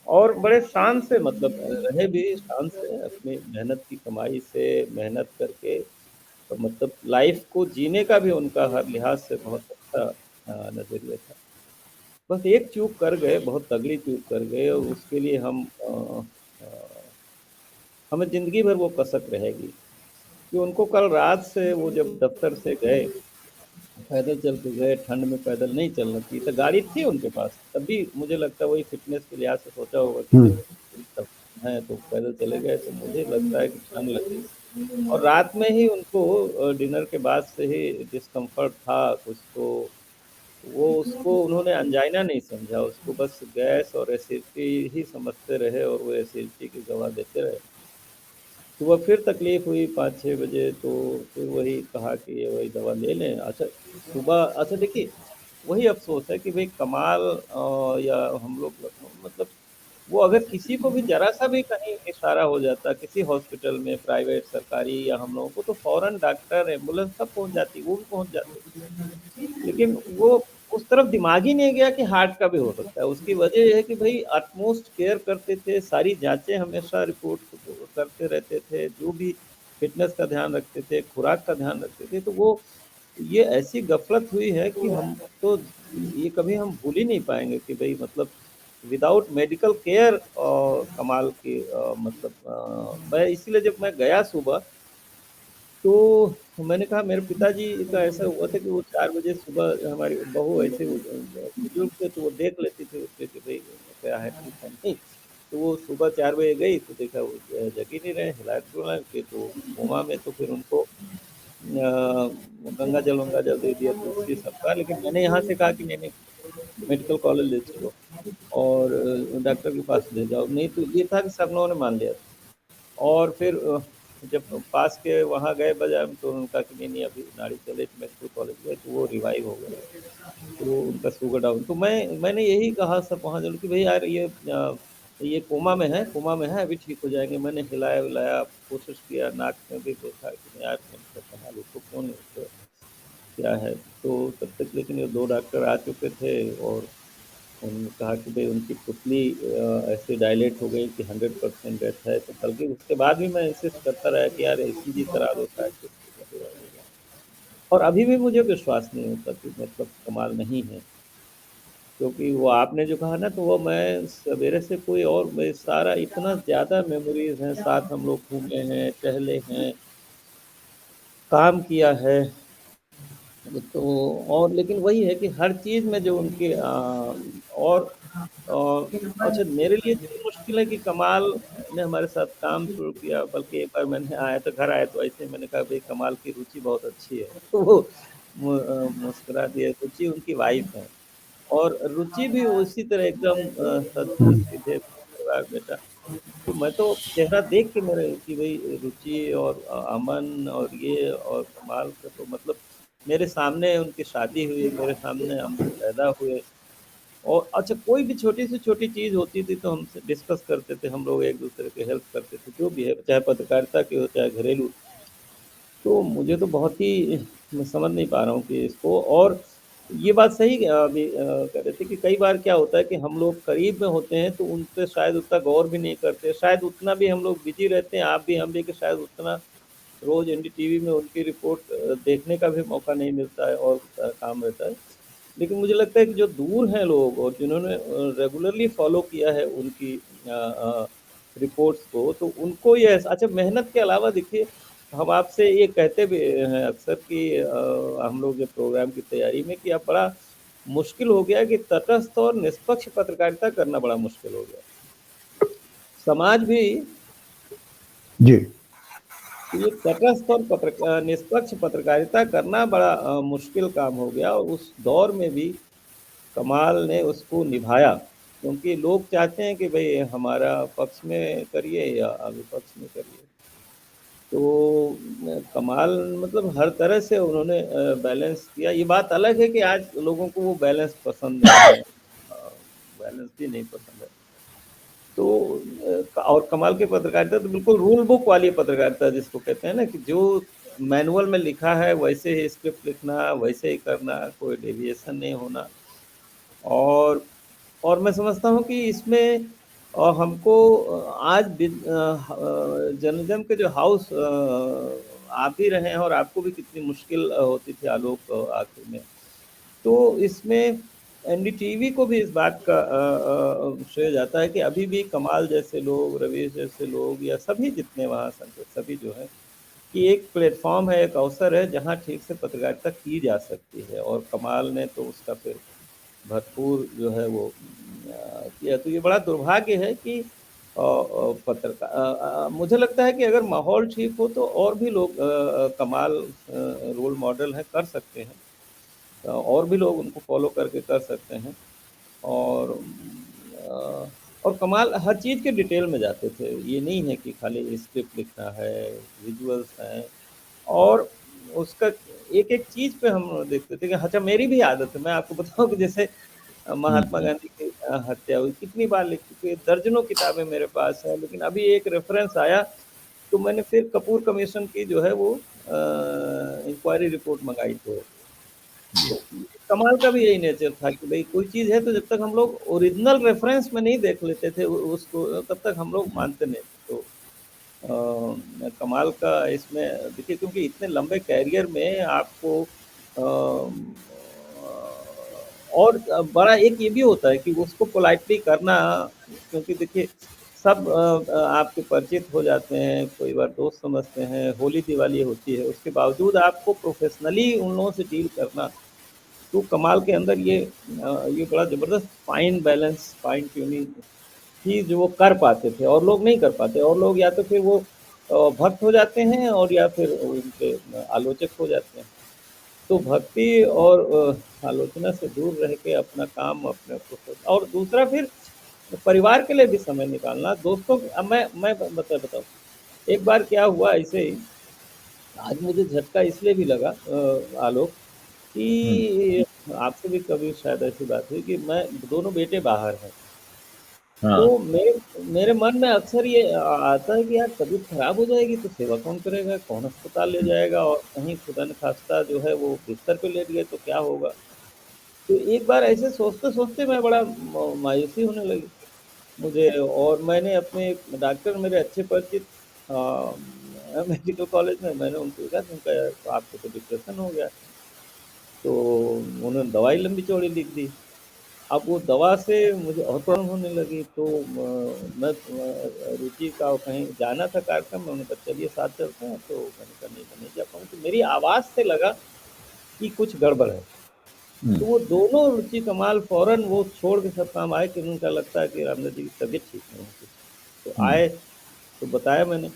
और बड़े शान से मतलब रहे भी शान से, अपनी मेहनत की कमाई से मेहनत करके, तो मतलब लाइफ को जीने का भी उनका हर लिहाज से बहुत अच्छा नज़रिया था। बस एक चूक कर गए, बहुत तगड़ी चूक कर गए, और उसके लिए हमें ज़िंदगी भर वो कसक रहेगी कि उनको कल रात से वो जब दफ्तर से गए, पैदल चल के गए, ठंड में पैदल नहीं चलना चाहिए था, गाड़ी थी उनके पास, तब भी मुझे लगता है वही फ़िटनेस के लिहाज से सोचा होगा कि भाई तब हैं तो पैदल चले गए, तो मुझे लगता है कि ठंड लग गई। और रात में ही उनको डिनर के बाद से ही डिस्कम्फ़र्ट था कुछ, तो वो उसको उन्होंने अंजाइना नहीं समझा, उसको बस गैस और एसिडिटी ही समझते रहे, और वो एसिडिटी की दवा देते रहे। सुबह फिर तकलीफ़ हुई 5-6 बजे, तो फिर वही कहा कि ये वही दवा ले लें। अच्छा सुबह, अच्छा देखिए, वही अफ़सोस है कि भई कमाल या हम लोग मतलब वो अगर किसी को भी ज़रा-सा भी कहीं इशारा हो जाता, किसी हॉस्पिटल में, प्राइवेट, सरकारी या हम लोगों को, तो फ़ौरन डॉक्टर, एम्बुलेंस सब पहुँच जाती, वो भी पहुँच जाते। लेकिन वो उस तरफ दिमाग ही नहीं गया कि हार्ट का भी हो सकता है। उसकी वजह ये है कि भई अटमोस्ट केयर करते थे, सारी जाँचें हमेशा रिपोर्ट करते रहते थे, जो भी फ़िटनेस का ध्यान रखते थे, खुराक का ध्यान रखते थे, तो वो ये ऐसी गफ़लत हुई है कि हम तो ये कभी हम भूल ही नहीं पाएँगे कि भई मतलब विदाउट मेडिकल केयर कमाल की मतलब मैं इसीलिए जब मैं गया सुबह, तो मैंने कहा मेरे पिताजी का ऐसा हुआ था कि वो 4 बजे सुबह, हमारी बहू ऐसे वो बुजुर्ग थे तो वो देख लेती थी उठ के कि भई क्या है, ठीक है नहीं? तो वो सुबह 4 बजे गई तो देखा वो जग ही नहीं रहे, हिला-डुला के, तो कोमा में, तो फिर उनको गंगा जल दे दिया, तुलसी सबका, लेकिन मैंने यहाँ से कहा कि नहीं, नहीं, मेडिकल कॉलेज ले चलो और डॉक्टर के पास ले जाओ, नहीं तो ये था कि सब लोगों ने मान लिया था। और फिर जब पास के वहाँ गए बाज़ार में, तो उन्होंने कहा कि नहीं, नहीं, अभी नाड़ी चले मेडिकल कॉलेज गए तो वो रिवाइव हो गए, तो उनका शुगर डाउन, तो मैंने यही कहा सब वहाँ जाके कि भई यार ये कोमा में है, अभी ठीक हो जाएँगे। मैंने हिलाया-विलाया, कोशिश किया, नाक में भी देखा कि नहीं यार कैंसर का हाल उसको क्यों नहीं उठे, क्या है? तो तब तक लेकिन ये 2 डॉक्टर आ चुके थे, और उन्होंने कहा कि भई उनकी पुतली ऐसे डायलेट हो गई कि 100% डेथ है, तो बल्कि उसके बाद भी मैं इंसिस्ट करता रहा कि यार ईसीजी करा दो शायद कुछ रिवाइव हो जाए। और अभी भी मुझे विश्वास नहीं होता कि मतलब कमाल नहीं है, क्योंकि वो आपने जो कहा ना, तो वो मैं सवेरे से कोई और मैं सारा इतना ज़्यादा मेमोरीज़ हैं, साथ हम लोग घूमे हैं, टहले हैं, काम किया है। तो और लेकिन वही है कि हर चीज़ में जो उनके और अच्छा मेरे लिए ये मुश्किल है कि कमाल ने हमारे साथ काम शुरू किया, बल्कि एक बार मैंने आया तो घर आया तो ऐसे ही मैंने कहा भई कमाल की रुचि बहुत अच्छी है। तो वो मुस्कुरा दिए, रुचि उनकी वाइफ़ हैं, और रुचि भी उसी तरह एकदम सच्चे सीधे परिवार बेटा। तो मैं तो चेहरा देख के मेरे कि भई रुचि और अमन और ये और कमाल का तो मतलब मेरे सामने उनकी शादी हुई, मेरे सामने हम पैदा हुए, और अच्छा कोई भी छोटी से छोटी चीज़ होती थी तो हमसे डिस्कस करते थे, हम लोग एक-दूसरे की हेल्प करते थे, जो भी है, चाहे पत्रकारिता की हो, चाहे घरेलू। तो मुझे तो बहुत ही मैं समझ नहीं पा रहा हूँ कि इसको, और ये बात सही अभी कह रहे थे कि कई बार क्या होता है कि हम लोग करीब में होते हैं तो उन पे शायद उतना गौर भी नहीं करते, शायद उतना भी हम लोग बिज़ी रहते हैं, आप भी, हम भी, कि शायद उतना रोज़ एनडीटीवी में उनकी रिपोर्ट देखने का भी मौका नहीं मिलता है, और काम रहता है। लेकिन मुझे लगता है कि जो दूर हैं लोग और जिन्होंने रेगुलरली फ़ॉलो किया है उनकी रिपोर्ट्स को, तो उनको ये अच्छा मेहनत के अलावा देखिए, हम आपसे ये कहते भी हैं अक्सर कि हम लोग ये प्रोग्राम की तैयारी में कि अब बड़ा मुश्किल हो गया है कि तटस्थ और निष्पक्ष पत्रकारिता करना बड़ा मुश्किल हो गया। समाज भी जी तो ये तटस्थ और निष्पक्ष पत्रकारिता करना बड़ा मुश्किल काम हो गया, और उस दौर में भी कमाल ने उसको निभाया, क्योंकि लोग चाहते हैं कि भाई हमारा पक्ष में करिए या विपक्ष में करिए। तो कमाल मतलब हर तरह से उन्होंने बैलेंस किया। ये बात अलग है कि आज लोगों को वो बैलेंस पसंद नहीं है, बैलेंस भी नहीं पसंद है। तो और कमाल की पत्रकारिता तो बिल्कुल रूल बुक वाली पत्रकारिता जिसको कहते हैं ना, कि जो मैनुअल में लिखा है वैसे ही स्क्रिप्ट लिखना, वैसे ही करना, कोई डेविएशन नहीं होना। और मैं समझता हूँ कि इसमें हमको आज जर्नलिज्म के जो हाउस आप ही रहे हैं, और आपको भी कितनी मुश्किल होती थी आलोक आखिर में, तो इसमें एनडीटीवी को भी इस बात का श्रेय जाता है कि अभी भी कमाल जैसे लोग, रवीश जैसे लोग, या सभी जितने वहाँ संसद सभी जो है, कि एक प्लेटफॉर्म है, एक अवसर है जहाँ ठीक से पत्रकारिता की जा सकती है, और कमाल ने तो उसका फिर भरपूर जो है वो किया। तो ये बड़ा दुर्भाग्य है कि पत्रकार, मुझे लगता है कि अगर माहौल ठीक हो तो और भी लोग कमाल रोल मॉडल है, कर सकते हैं, और भी लोग उनको फॉलो करके कर सकते हैं। और और कमाल हर चीज़ के डिटेल में जाते थे, ये नहीं है कि खाली स्क्रिप्ट लिखना है, विजुअल्स हैं, और उसका एक-एक चीज़ पे हम देखते थे कि अच्छा मेरी भी आदत है, मैं आपको बताऊँ कि जैसे महात्मा गांधी की हत्या हुई, कितनी बार लिख चुके हैं, दर्जनों किताबें मेरे पास है, लेकिन अभी एक रेफरेंस आया तो मैंने फिर कपूर कमीशन की जो है वो इंक्वायरी रिपोर्ट मंगाई। तो कमाल का भी यही नेचर था कि भाई कोई चीज़ है तो जब तक हम लोग ओरिजिनल रेफरेंस में नहीं देख लेते थे उसको, तब तक हम लोग मानते नहीं थे। तो कमाल का इसमें देखिए, क्योंकि इतने लंबे कैरियर में आपको और बड़ा एक ये भी होता है कि उसको पोलाइटली करना, क्योंकि देखिए सब आपके परिचित हो जाते हैं, कई बार दोस्त समझते हैं, होली दिवाली होती है, उसके बावजूद आपको प्रोफेशनली उन लोगों से डील करना, तो कमाल के अंदर ये बड़ा ज़बरदस्त फाइन बैलेंस, फाइन ट्यूनिंग थी जो वो कर पाते थे, और लोग नहीं कर पाते, और लोग या तो फिर वो भक्त हो जाते हैं, और या फिर उनके आलोचक हो जाते हैं। तो भक्ति और आलोचना से दूर रह के अपना काम अपने और दूसरा फिर परिवार के लिए भी समय निकालना, दोस्तों अब मैं बताऊँ, एक बार क्या हुआ ऐसे ही, आज मुझे झटका इसलिए भी लगा आलोक, कि आपसे भी कभी शायद ऐसी बात हुई कि मैं दोनों बेटे बाहर हैं। तो हाँ, मेरे मन में अक्सर ये आता है कि यार तबीयत खराब हो जाएगी तो सेवा कौन करेगा, कौन अस्पताल ले जाएगा, और कहीं खुदा न खास्ता जो है वो बिस्तर पे लेट गए तो क्या होगा। तो एक बार ऐसे सोचते सोचते मैं बड़ा मायूसी होने लगी मुझे, और मैंने अपने एक डॉक्टर मेरे अच्छे परिचित मेडिकल कॉलेज में, मैंने उनको कहा, उनका तो आपको तो डिप्रेशन हो गया, तो उन्होंने दवाई लंबी चौड़ी लिख दी। अब वो दवा से मुझे और प्रॉब्लम होने लगी, तो मैं रुचि का कहीं जाना था कार्यक्रम में, उन्होंने कहा चलिए साथ चलते हैं, तो मैंने कहा नहीं मैं नहीं जा पाऊँ, तो मेरी आवाज़ से लगा कि कुछ गड़बड़ है। तो वो दोनों रुचि कमाल फ़ौरन वो छोड़ के सब काम आए, कि उनका लगता है कि रामदास जी की तबीयत ठीक नहीं है। तो आए, तो बताया मैंने।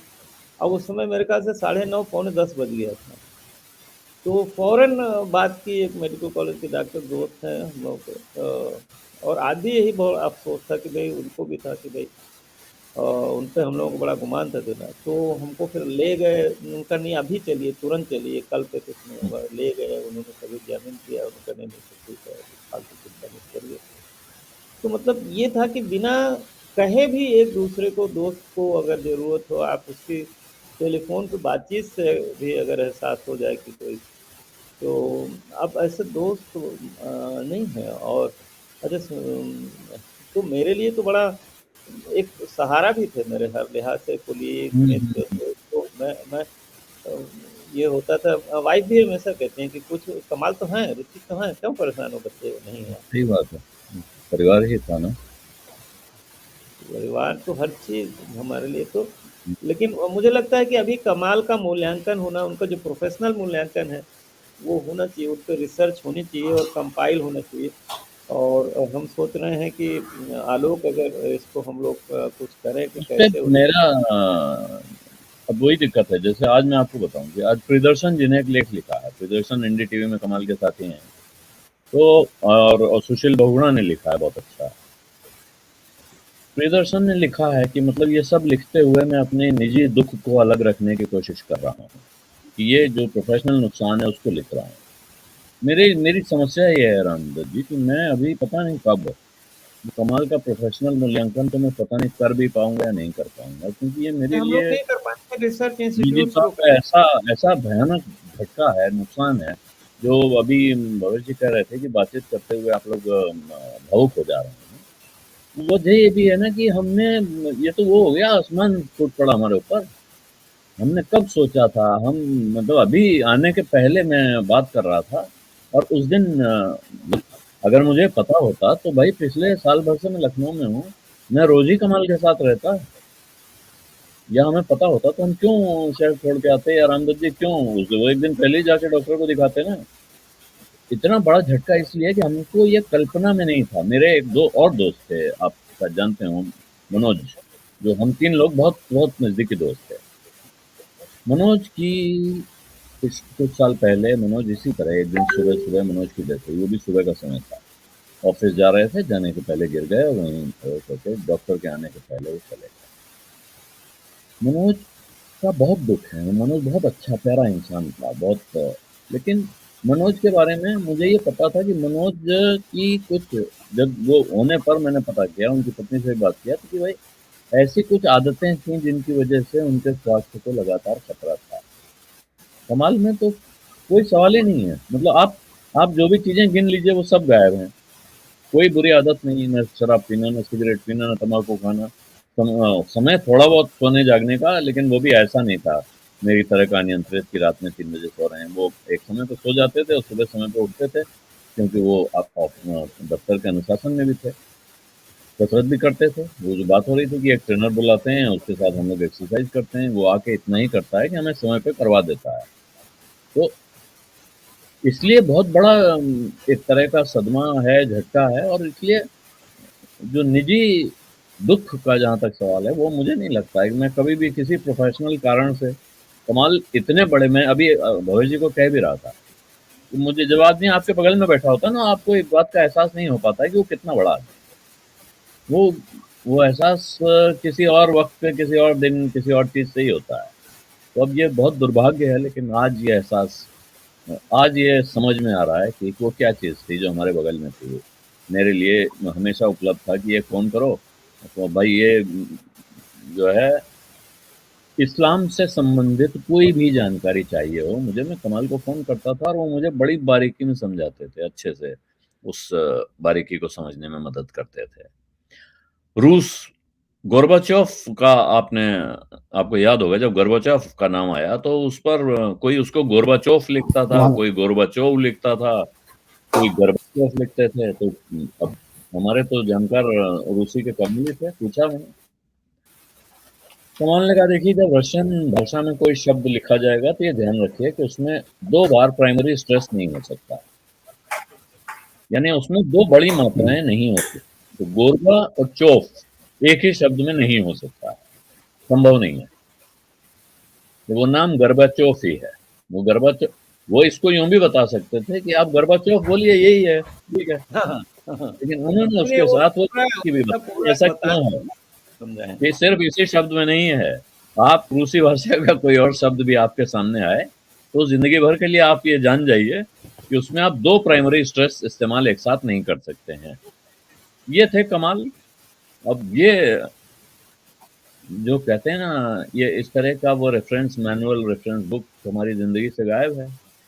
अब उस समय मेरे ख्याल से 9:30 पौने 10 बज गया था। तो फ़ौरन बात की, एक मेडिकल कॉलेज के डॉक्टर दोस्त हैं हम लोग के, और आज भी यही बहुत अफ़सोस था कि भई उनको भी था कि भई उन पे हम लोगों को बड़ा गुमान था देना। तो हमको फिर ले गए, उनका नहीं अभी चलिए, तुरंत चलिए, कल पे कुछ नहीं होगा। ले गए, उन्होंने सभी एग्ज़ामिन किया, उन्होंने कहा नहीं सब ठीक है, फालतू चिंता मत करिए। तो मतलब ये था कि बिना कहे भी एक-दूसरे को, दोस्त को अगर ज़रूरत हो, आप उसकी टेलीफ़ोन पे बातचीत से भी अगर एहसास हो जाए कि कोई, तो अब ऐसे दोस्त नहीं है। और अच्छा तो मेरे लिए तो बड़ा एक सहारा भी थे मेरे हर लिहाज से, कुलीग, मित्र, तो मैं अ, ये होता था, वाइफ़ भी हमेशा कहती हैं कि कुछ कमाल तो हैं, रुचि तो हैं, क्यों परेशान हो, बच्चे नहीं हैं। सही बात है। परिवार ही था ना। परिवार तो हर चीज़ हमारे लिए तो, लेकिन मुझे लगता है कि अभी कमाल का मूल्यांकन होना, उनका जो प्रोफ़ेशनल मूल्यांकन है, वो होना चाहिए, उस पे रिसर्च होनी चाहिए और कंपाइल होना चाहिए। और हम सोच रहे हैं कि आलोक अगर इसको हम लोग कुछ करें कि उस पे कैसे मेरा अब वही दिक्कत है, जैसे आज मैं आपको बताऊं कि आज प्रियदर्शन जी ने एक लेख लिखा है, प्रियदर्शन एनडीटीवी में कमाल के साथी हैं, तो और सुशील बहुगुणा ने लिखा है बहुत अच्छा। प्रियदर्शन ने लिखा है कि मतलब ये सब लिखते हुए मैं अपने निजी दुख को अलग रखने की कोशिश कर रहा हूँ, कि ये जो प्रोफेशनल नुकसान है उसको लिख रहा हूँ। मेरी समस्या ये है रामदत्त जी कि मैं अभी पता नहीं कब कमाल का प्रोफेशनल मूल्यांकन तो मैं पता नहीं कर भी पाऊंगा या नहीं कर पाऊंगा, क्योंकि ये मेरे हम लोग लिए नहीं कर पाएंगे, रिसर्च निजी इंस्टीट्यूट तौर को पे ऐसा ऐसा भयानक झटका है, नुकसान है, जो अभी भवेश जी कह रहे थे कि बातचीत करते हुए आप लोग भावुक हो जा रहे हैं। वजह ये भी है ना कि हमने ये तो वो हो गया, आसमान टूट पड़ा हमारे ऊपर। हमने कब सोचा था, हम मतलब अभी आने के पहले मैं बात कर रहा था, और उस दिन अगर मुझे पता होता तो भाई पिछले साल भर से मैं लखनऊ में हूँ, मैं रोज ही कमाल के साथ रहता, या हमें पता होता तो हम क्यों शहर छोड़ के आते, या रामदत्त जी क्यों वो एक दिन पहले ही जाके डॉक्टर को दिखाते ना। इतना बड़ा झटका इसलिए कि हमको ये कल्पना में नहीं था। मेरे एक दो और दोस्त थे, आप शायद जानते हो, मनोज, जो हम 3 लोग बहुत बहुत नजदीकी दोस्त थे। मनोज की कुछ साल पहले मनोज इसी तरह एक दिन सुबह सुबह मनोज की डेथ हुई, वो भी सुबह का समय था। ऑफिस जा रहे थे, जाने के पहले गिर गए, और वहीं डॉक्टर के आने के पहले वो चले गए। मनोज का बहुत दुख है, मनोज बहुत अच्छा प्यारा इंसान था, बहुत। लेकिन मनोज के बारे में मुझे ये पता था कि मनोज की कुछ, जब वो होने पर मैंने पता किया, उनकी पत्नी से बात किया, तो कि भाई ऐसी कुछ आदतें थी जिनकी वजह से उनके स्वास्थ्य को लगातार खतरा था। कमाल में तो कोई सवाल ही नहीं है, मतलब आप जो भी चीजें गिन लीजिए वो सब गायब हैं। कोई बुरी आदत नहीं, न शराब पीना, न सिगरेट पीना, न तम्बाकू खाना। समय थोड़ा बहुत सोने जागने का, लेकिन वो भी ऐसा नहीं था मेरी तरह का अनियंत्रित कि रात में 3 बजे सो रहे हैं। वो एक समय पे सो जाते थे और सुबह समय पे उठते थे, क्योंकि वो दफ्तर के अनुशासन में भी थे, कसरत भी करते थे। वो जो बात हो रही थी कि एक ट्रेनर बुलाते हैं, उसके साथ हम लोग एक्सरसाइज करते हैं, वो आके इतना ही करता है कि हमें समय पे करवा देता है। तो इसलिए बहुत बड़ा एक तरह का सदमा है, झटका है, और इसलिए जो निजी दुख का जहाँ तक सवाल है, वो मुझे नहीं लगता है कि मैं कभी भी किसी प्रोफेशनल कारण से, कमाल इतने बड़े, मैं अभी भवेश जी को कह भी रहा था कि मुझे जब आदमी आपके बगल में बैठा होता है ना, आपको एक बात का एहसास नहीं हो पाता है कि वो कितना बड़ा आदमी, वो वो एहसास किसी और वक्त पे, किसी और दिन, किसी और चीज से ही होता है। तो अब ये बहुत दुर्भाग्य है, लेकिन आज ये एहसास, आज ये समझ में आ रहा है कि वो क्या चीज़ थी जो हमारे बगल में थी। मेरे लिए हमेशा उपलब्ध था कि ये फ़ोन करो, तो भाई ये जो है इस्लाम से संबंधित कोई भी जानकारी चाहिए हो मुझे, मैं कमाल को फ़ोन करता था और वो मुझे बड़ी बारीकी में समझाते थे, अच्छे से उस बारीकी को समझने में मदद करते थे। रूस, गोर्बाचेव का आपको याद होगा, जब गोर्बाचेव का नाम आया तो उस पर कोई उसको गोर्बाचोफ लिखता था, वहाँ कोई गोर्बाचोव लिखता था, कोई गोर्बाचोफ लिखते थे। तो अब हमारे तो जानकार रूसी के कवि थे, पूछा मैंने, कमाल ने कहा देखिए, जब रशियन भाषा में कोई शब्द लिखा जाएगा तो ये ध्यान रखिए कि उसमें 2 बार प्राइमरी स्ट्रेस नहीं हो सकता, यानी उसमें 2 बड़ी मात्राएं नहीं होती। तो गोरबा और चोफ एक ही शब्द में नहीं हो सकता, संभव नहीं है। तो वो नाम गोर्बाचोफ ही है। वो गोर्बाचोफ, वो इसको यूं भी बता सकते थे कि आप गोर्बाचोफ बोलिए, यही है, ठीक है। हाँ, हाँ, हाँ। लेकिन उन्होंने इसलिए उसके वो साथ वो पूरा की भी उसका बताई, पूरा ऐसा बता क्यों है, समझाएँ। ये सिर्फ इसी शब्द में नहीं है। आप रूसी भाषा का कोई और शब्द भी आपके सामने आए तो जिंदगी भर के लिए आप ये जान जाइए कि उसमें आप 2 प्राइमरी स्ट्रेस इस्तेमाल एक साथ नहीं कर सकते हैं। ये थे कमाल। अब ये जो कहते हैं ना, ये इस तरह का वो रेफरेंस मैनुअल, रेफरेंस बुक हमारी ज़िंदगी से गायब है।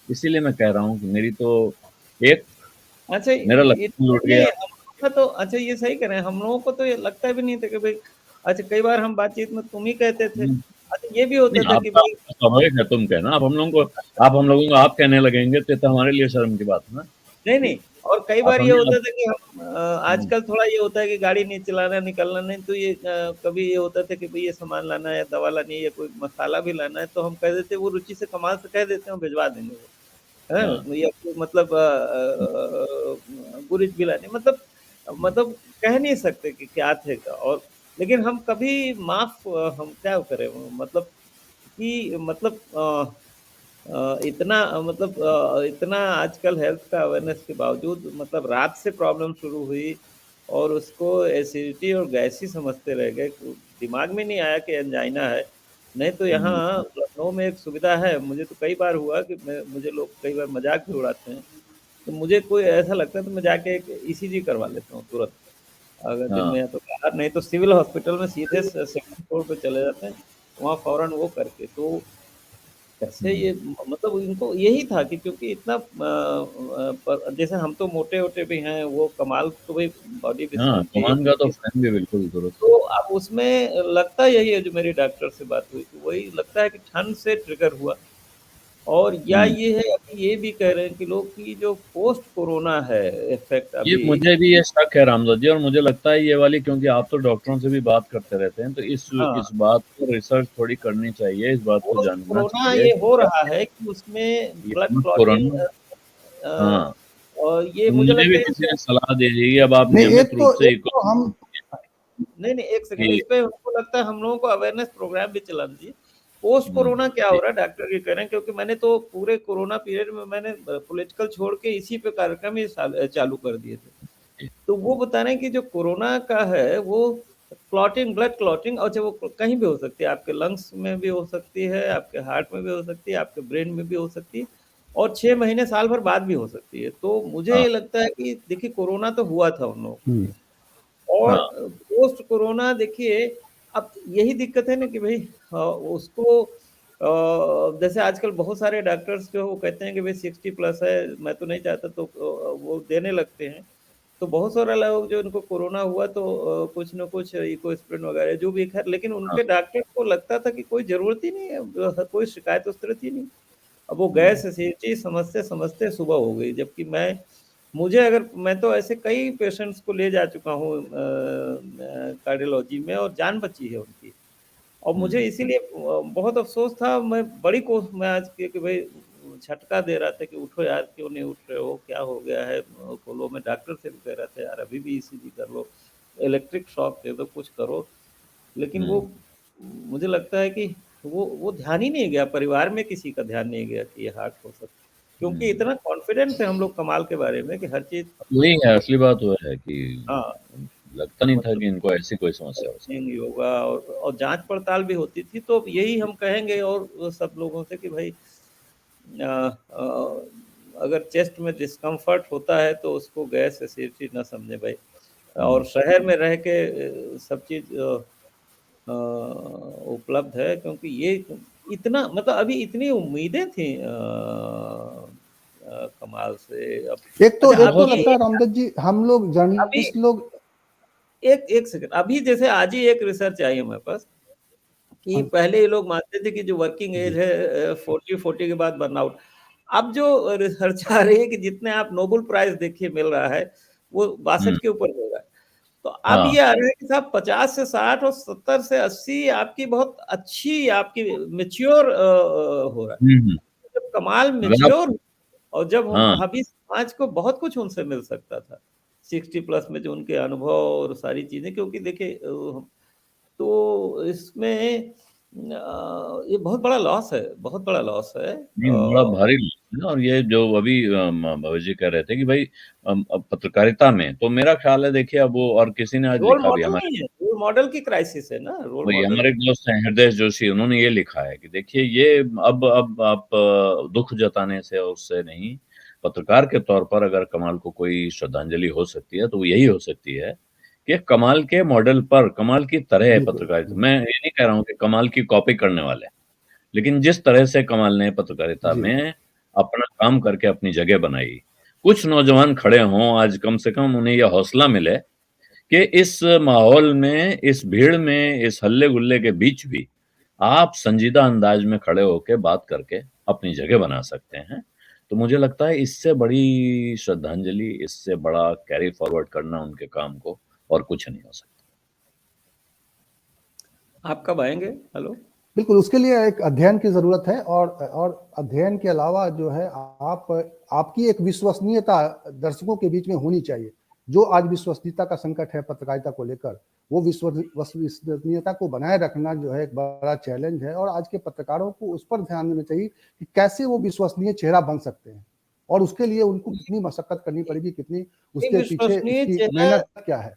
इसीलिए मैं कह रहा हूँ कि मेरी तो एक अच्छा, मेरा ये लक्ष्य लूट ये गया। हम लोग का तो अच्छा ये सही कह रहे हैं, हम लोगों को तो ये लगता भी नहीं था कि भाई अच्छा कई बार हम बातचीत में तुम ही कहते थे। हुँ, अच्छा ये भी होता नहीं था कि आपका भाई स्वाभाविक है तुम कहना, आप हम लोगों को आप कहने लगेंगे तो ये तो हमारे लिए शर्म की बात है ना। नहीं, नहीं और कई आप बार ये हमें होता आप था कि हम हुँ, आजकल थोड़ा ये होता है कि गाड़ी नहीं चलाना, निकलना नहीं तो ये कभी ये होता था कि भई ये सामान लाना है, दवा लानी है या कोई मसाला भी लाना है तो हम कह देते वो रुचि से कमाल से कह देते हैं, भिजवा देंगे वो। हाँ, हैं? या कोई मतलब गुरिच भी लानी मतलब कह नहीं सकते कि क्या थे और लेकिन हम कभी माफ़ हम क्या करें मतलब कि मतलब इतना आजकल हेल्थ का अवेयरनेस के बावजूद मतलब रात से प्रॉब्लम शुरू हुई और उसको एसिडिटी और गैस ही समझते रह गए, दिमाग में नहीं आया कि एंजाइना है। नहीं तो यहाँ लखनऊ में एक सुविधा है, मुझे तो कई बार हुआ कि मुझे लोग कई बार मजाक भी उड़ाते हैं, तो मुझे कोई ऐसा लगता है तो मैं जाके एक ईसीजी करवा लेता हूँ तुरंत, अगर दिन हाँ में है तो बाहर, नहीं तो सिविल हॉस्पिटल में सीधे सेकंड फ्लोर पे चले जाते हैं, वहाँ फौरन वो करके। तो कैसे ये मतलब इनको यही था कि क्योंकि इतना जैसे हम तो मोटे-वोटे भी हैं, वो कमाल तो भाई बॉडी हाँ, विशाल चाहिए, कमान का तो फैन भी बिल्कुल दुरुस्त तो है। अब उसमें लगता यही है जो मेरी डॉक्टर से बात हुई थी, वही लगता है कि ठंड से ट्रिगर हुआ और या हम्म, ये है अभी ये भी कह रहे हैं कि लोग की जो पोस्ट कोरोना है इफेक्ट ये अभी। मुझे भी ये शक है रामदत्त जी, और मुझे लगता है ये वाली, क्योंकि आप तो डॉक्टरों से भी बात करते रहते हैं, तो हाँ, इस बात पर रिसर्च थोड़ी करनी चाहिए, इस बात को पोस्ट जानना कोरोना चाहिए ये कि हो क्या रहा है कि उसमें ये ब्लड क्लॉटिंग कोरोना। हाँ, ये तो मुझे मुझे भी लगता है किसी ने सलाह दी थी कि अब आप नहीं, नियमित रूप से हम नहीं, नहीं, एक सेकंड, कि इस पे हमको लगता है हम लोगों को अवेयरनेस प्रोग्राम भी चलाना चाहिए। पोस्ट कोरोना क्या हो जी, रहा है डॉक्टर ये कह रहे हैं, क्योंकि मैंने तो पूरे कोरोना पीरियड में मैंने पॉलिटिकल छोड़ के इसी पे कार्यक्रम ही चालू कर दिए थे। जी, तो वो बता रहे हैं कि जो कोरोना का है वो क्लॉटिंग, ब्लड क्लॉटिंग, और वो कहीं भी हो सकती है, आपके लंग्स में भी हो सकती है, आपके हार्ट में भी हो सकती है, आपके ब्रेन में भी हो सकती है और 6 महीने साल भर बाद भी हो सकती है। तो मुझे हाँ, ये लगता है कि देखिए कोरोना तो हुआ था उन लोगों को, हम्म, और हाँ, पोस्ट कोरोना देखिए अब यही दिक्कत है ना कि भाई उसको जैसे आजकल बहुत सारे डॉक्टर्स जो वो कहते हैं कि भाई 60 प्लस है, मैं तो नहीं चाहता, तो वो देने लगते हैं। तो बहुत सारे लोग जो इनको कोरोना हुआ तो कुछ न कुछ इकोस्प्रिन वगैरह जो भी खैर, लेकिन हाँ, उनके डॉक्टर को लगता था कि कोई ज़रूरत ही नहीं है, कोई शिकायत उस तरह थी नहीं। अब वो हुँ, गैस एसिडिटी समझते-समझते सुबह हो गई, जबकि मुझे अगर मैं तो ऐसे कई पेशेंट्स को ले जा चुका हूँ कार्डियोलॉजी में और जान बची है उनकी। और मुझे हुँ, इसीलिए बहुत अफ़सोस था, मैं आज कि भई झटका दे रहा था कि उठो यार, क्यों नहीं उठ रहे हो? क्या हो गया है? खोलो, मैं डॉक्टर से भी कह रहा था यार अभी भी ईसीजी कर लो, इलेक्ट्रिक शॉक दे दो, कुछ करो। लेकिन वो हुँ, मुझे लगता है कि वो ध्यान ही नहीं गया, परिवार में किसी का ध्यान नहीं गया कि ये हार्ट हो सकता है। क्योंकि हुँ। इतना कॉन्फिडेंट थे हम लोग कमाल के बारे में कि हर चीज़ वही है, असली बात वो है कि हाँ, लगता नहीं था मतलब कि इनको ऐसी कोई समस्या हो सकती टेस्टिंग, योगा और जाँच-पड़ताल भी होती थी, तो यही हम कहेंगे और सब लोगों से कि भई अगर चेस्ट में डिस्कम्फर्ट होता है तो उसको गैस एसिडिटी ना समझें भई। है। और शहर में रह के सब चीज़ उपलब्ध है, क्योंकि ये इतना मतलब अभी इतनी उम्मीदें थी कमाल से। अब अच्छा एक तो अभी लगता है रामदत्त जी, हम लोग अभी जर्नलिस्ट लोग। एक एक सेकंड, अभी जैसे आज ही एक रिसर्च आई है हमारे पास कि हाँ, पहले ये लोग मानते थे कि जो वर्किंग एज जी, है 40 के बाद बर्नआउट। अब जो रिसर्च आ रही है कि जितने आप नोबेल प्राइज़ देखिए मिल रहा है, वो हुँ, 62 के ऊपर मिल रहा है। तो अब हाँ। ये आ रहा है कि साहब 50 से 60 और 70 से 80 आपकी बहुत अच्छी आपकी मैच्योर हो रहा है। हुँ, हुँ। जब कमाल अगर आप मैच्योर और जब हम हाँ, अभी समाज को बहुत कुछ उनसे मिल सकता था। 60 प्लस में जो उनके अनुभव और सारी चीज़ें, क्योंकि देखिए तो इसमें ये बहुत बड़ा लॉस है, बहुत बड़ा लॉस है। नहीं बड़ा भारी है। और ये जो अभी भवेश जी कह रहे थे कि भाई अब पत्रकारिता में तो मेरा ख्याल है, देखिए अब वो और किसी ने आज रोल लिखा भी मॉडल हमारे नहीं है, रोल मॉडल की क्राइसिस है ना, रोल वही मॉडल हमारे की। एक दोस्त हैं हृदय जोशी, उन्होंने ये लिखा है कि देखिए ये अब आप दुःख जताने से और उससे नहीं, पत्रकार के तौर पर अगर कमाल को कोई श्रद्धांजलि हो सकती है तो वो यही हो सकती है कि कमाल के मॉडल पर कमाल की तरह है बिल्कुल। पत्रकारिता। मैं ये नहीं कह रहा हूँ कि कमाल की कॉपी करने वाले, लेकिन जिस तरह से कमाल ने पत्रकारिता जी, में अपना काम करके अपनी जगह बनाई, कुछ नौजवान खड़े हों आज, कम से कम उन्हें यह हौसला मिले कि इस माहौल में, इस भीड़ में, इस हल्ले-गुल्ले के बीच भी आप संजीदा अंदाज में खड़े होके बात करके अपनी जगह बना सकते हैं। तो मुझे लगता है इससे बड़ी श्रद्धांजलि, इससे बड़ा कैरी फॉरवर्ड करना उनके काम को और कुछ नहीं हो सकता। आप कब आएँगे? हेलो? बिल्कुल, उसके लिए एक अध्ययन की ज़रूरत है, और अध्ययन के अलावा जो है आप आपकी एक विश्वसनीयता दर्शकों के बीच में होनी चाहिए। जो आज विश्वसनीयता का संकट है पत्रकारिता को लेकर, वो विश्वसनीयता को बनाए रखना जो है एक बड़ा चैलेंज है, और आज के पत्रकारों को उस पर ध्यान देना चाहिए कि कैसे वो विश्वसनीय चेहरा बन सकते हैं, और उसके लिए उनको कितनी मशक्कत करनी पड़ेगी, कितनी उसके पीछे विश्वसनीय उसकी चेहरा मेहनत क्या है।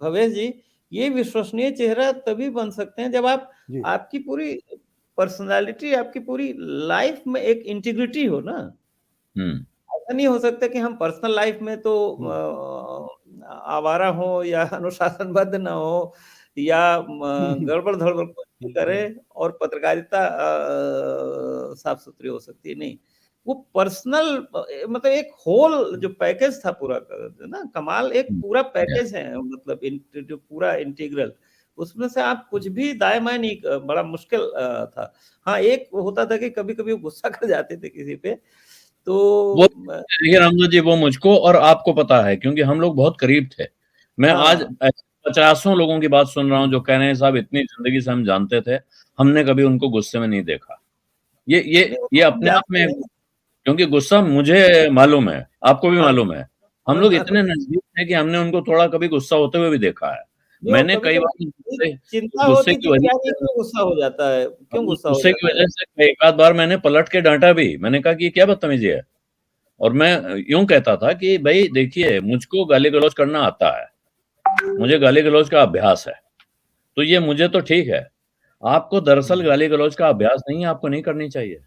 भवेश जी, ये विश्वसनीय चेहरा तभी बन सकते हैं जब जी आपकी पूरी पर्सनालिटी, आपकी पूरी लाइफ में एक इंटीग्रिटी हो ना। हम्म ऐसा नहीं हो सकता कि हम पर्सनल लाइफ में तो आवारा हो या अनुशासनबद्ध ना हो या गड़बड़ धड़बड़ कुछ भी करें और पत्रकारिता साफ सुथरी हो सकती है, नहीं। वो पर्सनल मतलब एक होल जो पैकेज था पूरा ना, कमाल एक पूरा या, पैकेज है, मतलब जो पूरा इंटीग्रल, उसमें से आप कुछ भी दाएं बाएं नहीं बड़ा मुश्किल था। हाँ, एक होता था कि कभी कभी वो गुस्सा कर जाते थे किसी पे, तो वो देखिए रामदास जी, वो मुझको और आपको पता है, क्योंकि हम लोग बहुत करीब थे। मैं आज हाँ 50 लोगों की बात सुन रहा हूँ जो कह रहे हैं साहब इतनी जिंदगी से हम जानते थे, हमने कभी उनको गुस्से में नहीं देखा। ये ये नहीं, वो ये तो हम अपने आप जानते में, हैं। क्योंकि गुस्सा मुझे मालूम है, आपको भी हाँ मालूम है, हम लोग इतने नजदीक हैं कि हमने उनको थोड़ा कभी गुस्सा होते हुए भी देखा है। नहीं, वो मैंने कभी कई कभी बार चिंता गुस्से होती की थी कि वजह यार ये से, क्यों गुस्सा हो जाता है, क्यों गुस्सा हो गुस्से की जाता है। वजह से एक आध बार मैंने पलट के डांटा भी, मैंने कहा कि ये क्या बदतमीजी है। और मैं यूं कहता था कि भाई देखिए, मुझको गाली गलौज करना आता है, मुझे गाली गलौज का अभ्यास है, तो ये मुझे तो ठीक है। आपको दरअसल गाली गलौज का अभ्यास नहीं है, आपको नहीं करनी चाहिए,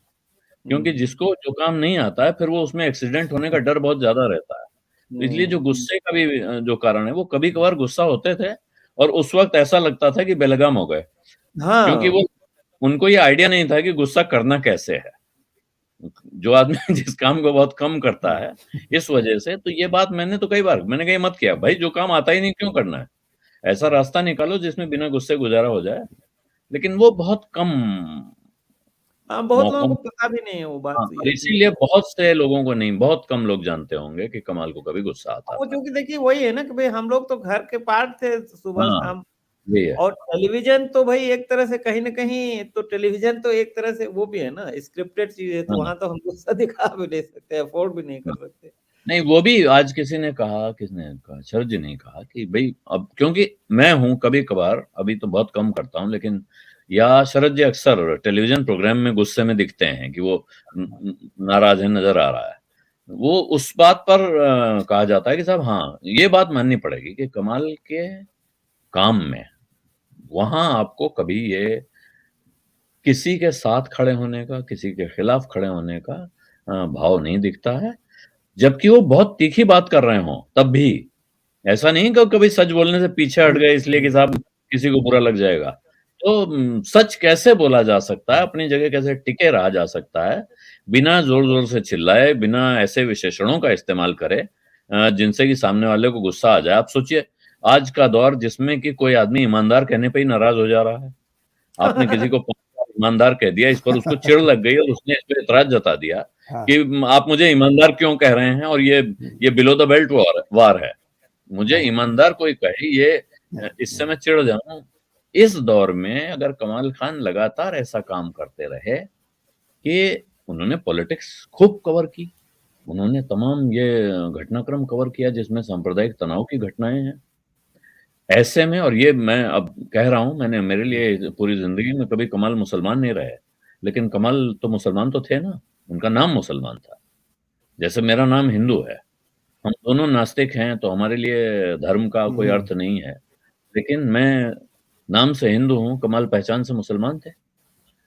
क्योंकि जिसको जो काम नहीं आता है फिर वो उसमें एक्सीडेंट होने का डर बहुत ज्यादा रहता है। तो इसलिए जो गुस्से का भी जो कारण है, वो कभी कभार गुस्सा होते थे और उस वक्त ऐसा लगता था कि बेलगाम हो गए, क्योंकि हाँ वो उनको ये आइडिया नहीं था कि गुस्सा करना कैसे है। जो आदमी जिस काम को बहुत कम करता है, इस वजह से, तो ये बात मैंने तो कई बार मैंने कही मत किया भाई, जो काम आता ही नहीं क्यों करना है, ऐसा रास्ता निकालो जिसमें बिना गुस्से गुजारा हो जाए। लेकिन वो बहुत कम हाँ, बहुत लोगों मौकों, को पता भी नहीं है वो बात, हाँ, तो और ये चीज इसीलिए है। बहुत से लोगों को नहीं, बहुत कम लोग जानते होंगे कि कमाल को कभी गुस्सा आता वो था। क्योंकि देखिए वही है ना कि भाई हम लोग तो घर के पार्ट थे सुबह हाँ, शाम, यही है। और टेलीविजन तो भाई एक तरह से कहीं ना कहीं, तो टेलीविजन तो एक तरह से वो भी है ना, स्क्रिप्टेड चीज है, तो हाँ, वहां तो हम गुस्सा दिखा भी नहीं सकते, अफोर्ड भी नहीं कर हाँ। सकते। नहीं, वो भी आज किसी ने कहा, किसने कहा, शरद जी ने कहा कि भाई अब क्योंकि मैं हूं कभी कभार, अभी तो बहुत कम करता हूं, लेकिन या शरद जी अक्सर टेलीविजन प्रोग्राम में गुस्से में दिखते हैं कि वो नाराज है, नजर आ रहा है। वो उस बात पर कहा जाता है कि साहब हाँ, ये बात माननी पड़ेगी कि कमाल के काम में वहां आपको कभी ये किसी के साथ खड़े होने का, किसी के खिलाफ खड़े होने का भाव नहीं दिखता है। जबकि वो बहुत तीखी बात कर रहे हों तब भी, ऐसा नहीं कि कभी सच बोलने से पीछे हट गए इसलिए कि साहब किसी को बुरा लग जाएगा। तो सच कैसे बोला जा सकता है, अपनी जगह कैसे टिके रहा जा सकता है, बिना जोर-जोर से चिल्लाए, बिना ऐसे विशेषणों का इस्तेमाल करे जिनसे कि सामने वाले को गुस्सा आ जाए। आप सोचिए, आज का दौर जिसमें कि कोई आदमी ईमानदार कहने पे ही नाराज़ हो जा रहा है। आपने किसी को 5 बार ईमानदार कह दिया, इस पर उसको चिढ़ लग गई और उसने इस पे ऐतराज़ जता दिया हाँ कि आप मुझे ईमानदार क्यों कह रहे हैं, और ये बिलो द बेल्ट वार है। मुझे हाँ ईमानदार कोई कहे, ये इससे मैं चिढ़ जाऊं। इस दौर में अगर कमाल खान लगातार ऐसा काम करते रहे कि उन्होंने पॉलिटिक्स खूब कवर की, उन्होंने तमाम ये घटनाक्रम कवर किया जिसमें सांप्रदायिक तनाव की घटनाएं हैं, ऐसे में, और ये मैं अब कह रहा हूं, मैंने मेरे लिए पूरी जिंदगी में कभी कमाल मुसलमान नहीं रहे, लेकिन कमाल तो मुसलमान तो थे ना, उनका नाम मुसलमान था, जैसे मेरा नाम हिंदू है। हम दोनों नास्तिक हैं तो हमारे लिए धर्म का कोई अर्थ नहीं है, लेकिन मैं नाम से हिंदू हूँ, कमाल पहचान से मुसलमान थे।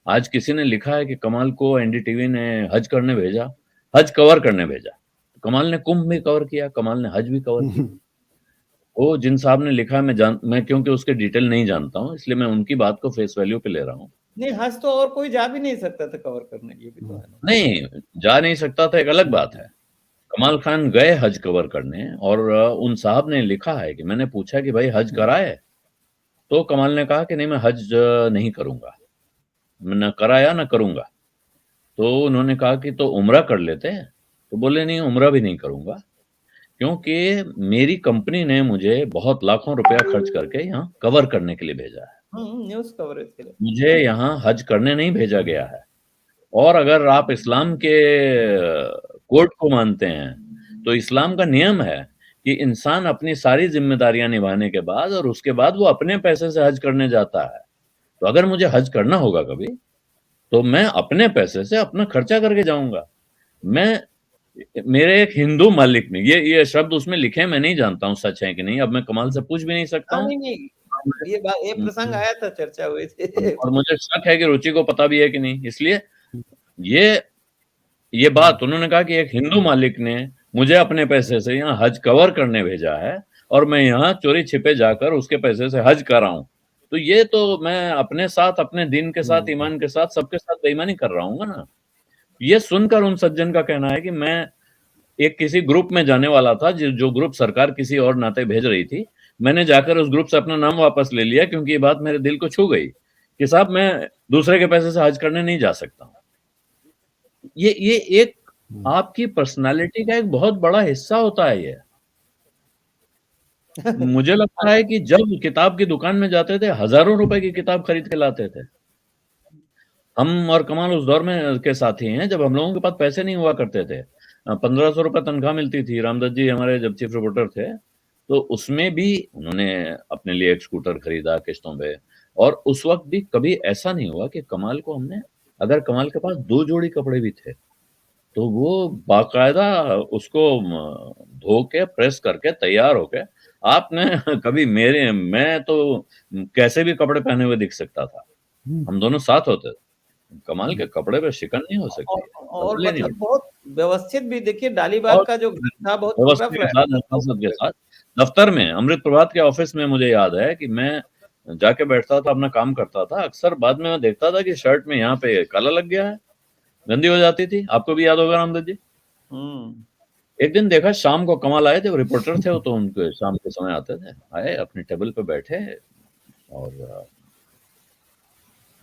आज किसी ने लिखा है कि कमाल को एनडीटीवी ने हज करने भेजा, हज कवर करने भेजा। तो कमाल ने कुंभ भी कवर किया, कमाल ने हज भी कवर किया। वो जिन साहब ने लिखा है, मैं क्योंकि उसके डिटेल नहीं जानता हूँ, इसलिए मैं उनकी बात को फेस वैल्यू पे ले रहा हूँ। नहीं, हज तो और कोई जा भी नहीं सकता था कवर करने, ये भी तो है ना। नहीं, जा नहीं सकता था एक अलग बात है। कमाल खान गए हज कवर करने, और उन साहब ने लिखा है कि मैंने पूछा कि भाई हज कराए, तो कमाल ने कहा कि नहीं, मैं हज नहीं करूंगा, मैं न कराया न करूंगा। तो उन्होंने कहा कि तो उम्रा कर लेते हैं, तो बोले नहीं, उम्रा भी नहीं करूंगा, क्योंकि मेरी कंपनी ने मुझे बहुत लाखों रुपया खर्च करके यहाँ कवर करने के लिए भेजा है, न्यूज कवरेज के लिए। मुझे यहाँ हज करने नहीं भेजा गया है। और अगर आप इस्लाम के कोड को मानते हैं, तो इस्लाम का नियम है कि इंसान अपनी सारी जिम्मेदारियां निभाने के बाद और उसके बाद वो अपने पैसे से हज करने जाता है। तो अगर मुझे हज करना होगा कभी, तो मैं अपने पैसे से अपना खर्चा करके जाऊंगा। मैं मेरे एक हिंदू मालिक ने ये शब्द उसमें लिखे, मैं नहीं जानता हूँ सच है कि नहीं, अब मैं कमाल से पूछ भी नहीं सकता हाँ, हूँ। नहीं, ये प्रसंग आया था, चर्चा हुई थी। और मुझे शक है कि रुचि को पता भी है कि नहीं, इसलिए ये बात उन्होंने कहा कि एक हिंदू मालिक ने मुझे अपने पैसे से यहाँ हज कवर करने भेजा है और मैं यहाँ चोरी छिपे जाकर उसके पैसे से हज कर रहा हूँ। तो ये तो मैं अपने साथ, अपने दिन के साथ, ईमान के साथ, सबके साथ बेईमानी कर रहा हूँ ना। ये सुनकर उन सज्जन का कहना है कि मैं एक किसी ग्रुप में जाने वाला था, जो ग्रुप सरकार किसी और नाते भेज रही थी। मैंने जाकर उस ग्रुप से अपना नाम वापस ले लिया, क्योंकि ये बात मेरे दिल को छू गई कि साहब मैं दूसरे के पैसे से हज करने नहीं जा सकता हूँ। ये एक आपकी पर्सनालिटी का एक बहुत बड़ा हिस्सा होता है ये। मुझे लगता है कि जब किताब की दुकान में जाते थे, हजारों रुपए की किताब खरीद के लाते थे। हम और कमाल उस दौर में के साथी हैं जब हम लोगों के पास पैसे नहीं हुआ करते थे। 1500 रुपए तनख्वाह मिलती थी। रामदत्त जी हमारे जब चीफ रिपोर्टर थे, तो उसमें भी उन्होंने अपने लिए एक स्कूटर खरीदा किस्तों पे। और उस वक्त भी कभी ऐसा नहीं हुआ कि कमाल को हमने, अगर कमाल के पास 2 जोड़ी कपड़े भी थे, तो वो बाकायदा उसको धो के प्रेस करके तैयार होके, आपने कभी मैं तो कैसे भी कपड़े पहने हुए दिख सकता था। हम दोनों साथ होते थे। कमाल के कपड़े पे शिकन नहीं हो सकती है, और बदले नहीं मतलब होते। बहुत व्यवस्थित भी, देखिए डालीबाग और का जो घर था बहुत छोटा व्यवस्था के फ्लैट साथ, था। नजाकत के साथ, दफ्तर में अमृत प्रभात के ऑफिस में मुझे याद है कि मैं जाके बैठता था, अपना काम करता था। अक्सर बाद में मैं देखता था कि शर्ट में यहाँ पे काला लग गया है, गंदी हो जाती थी। आपको भी याद होगा रामदत्त जी। एक दिन देखा शाम को कमाल आए, जब रिपोर्टर थे वो, तो उनके शाम के समय आते थे, आए अपने टेबल पे बैठे और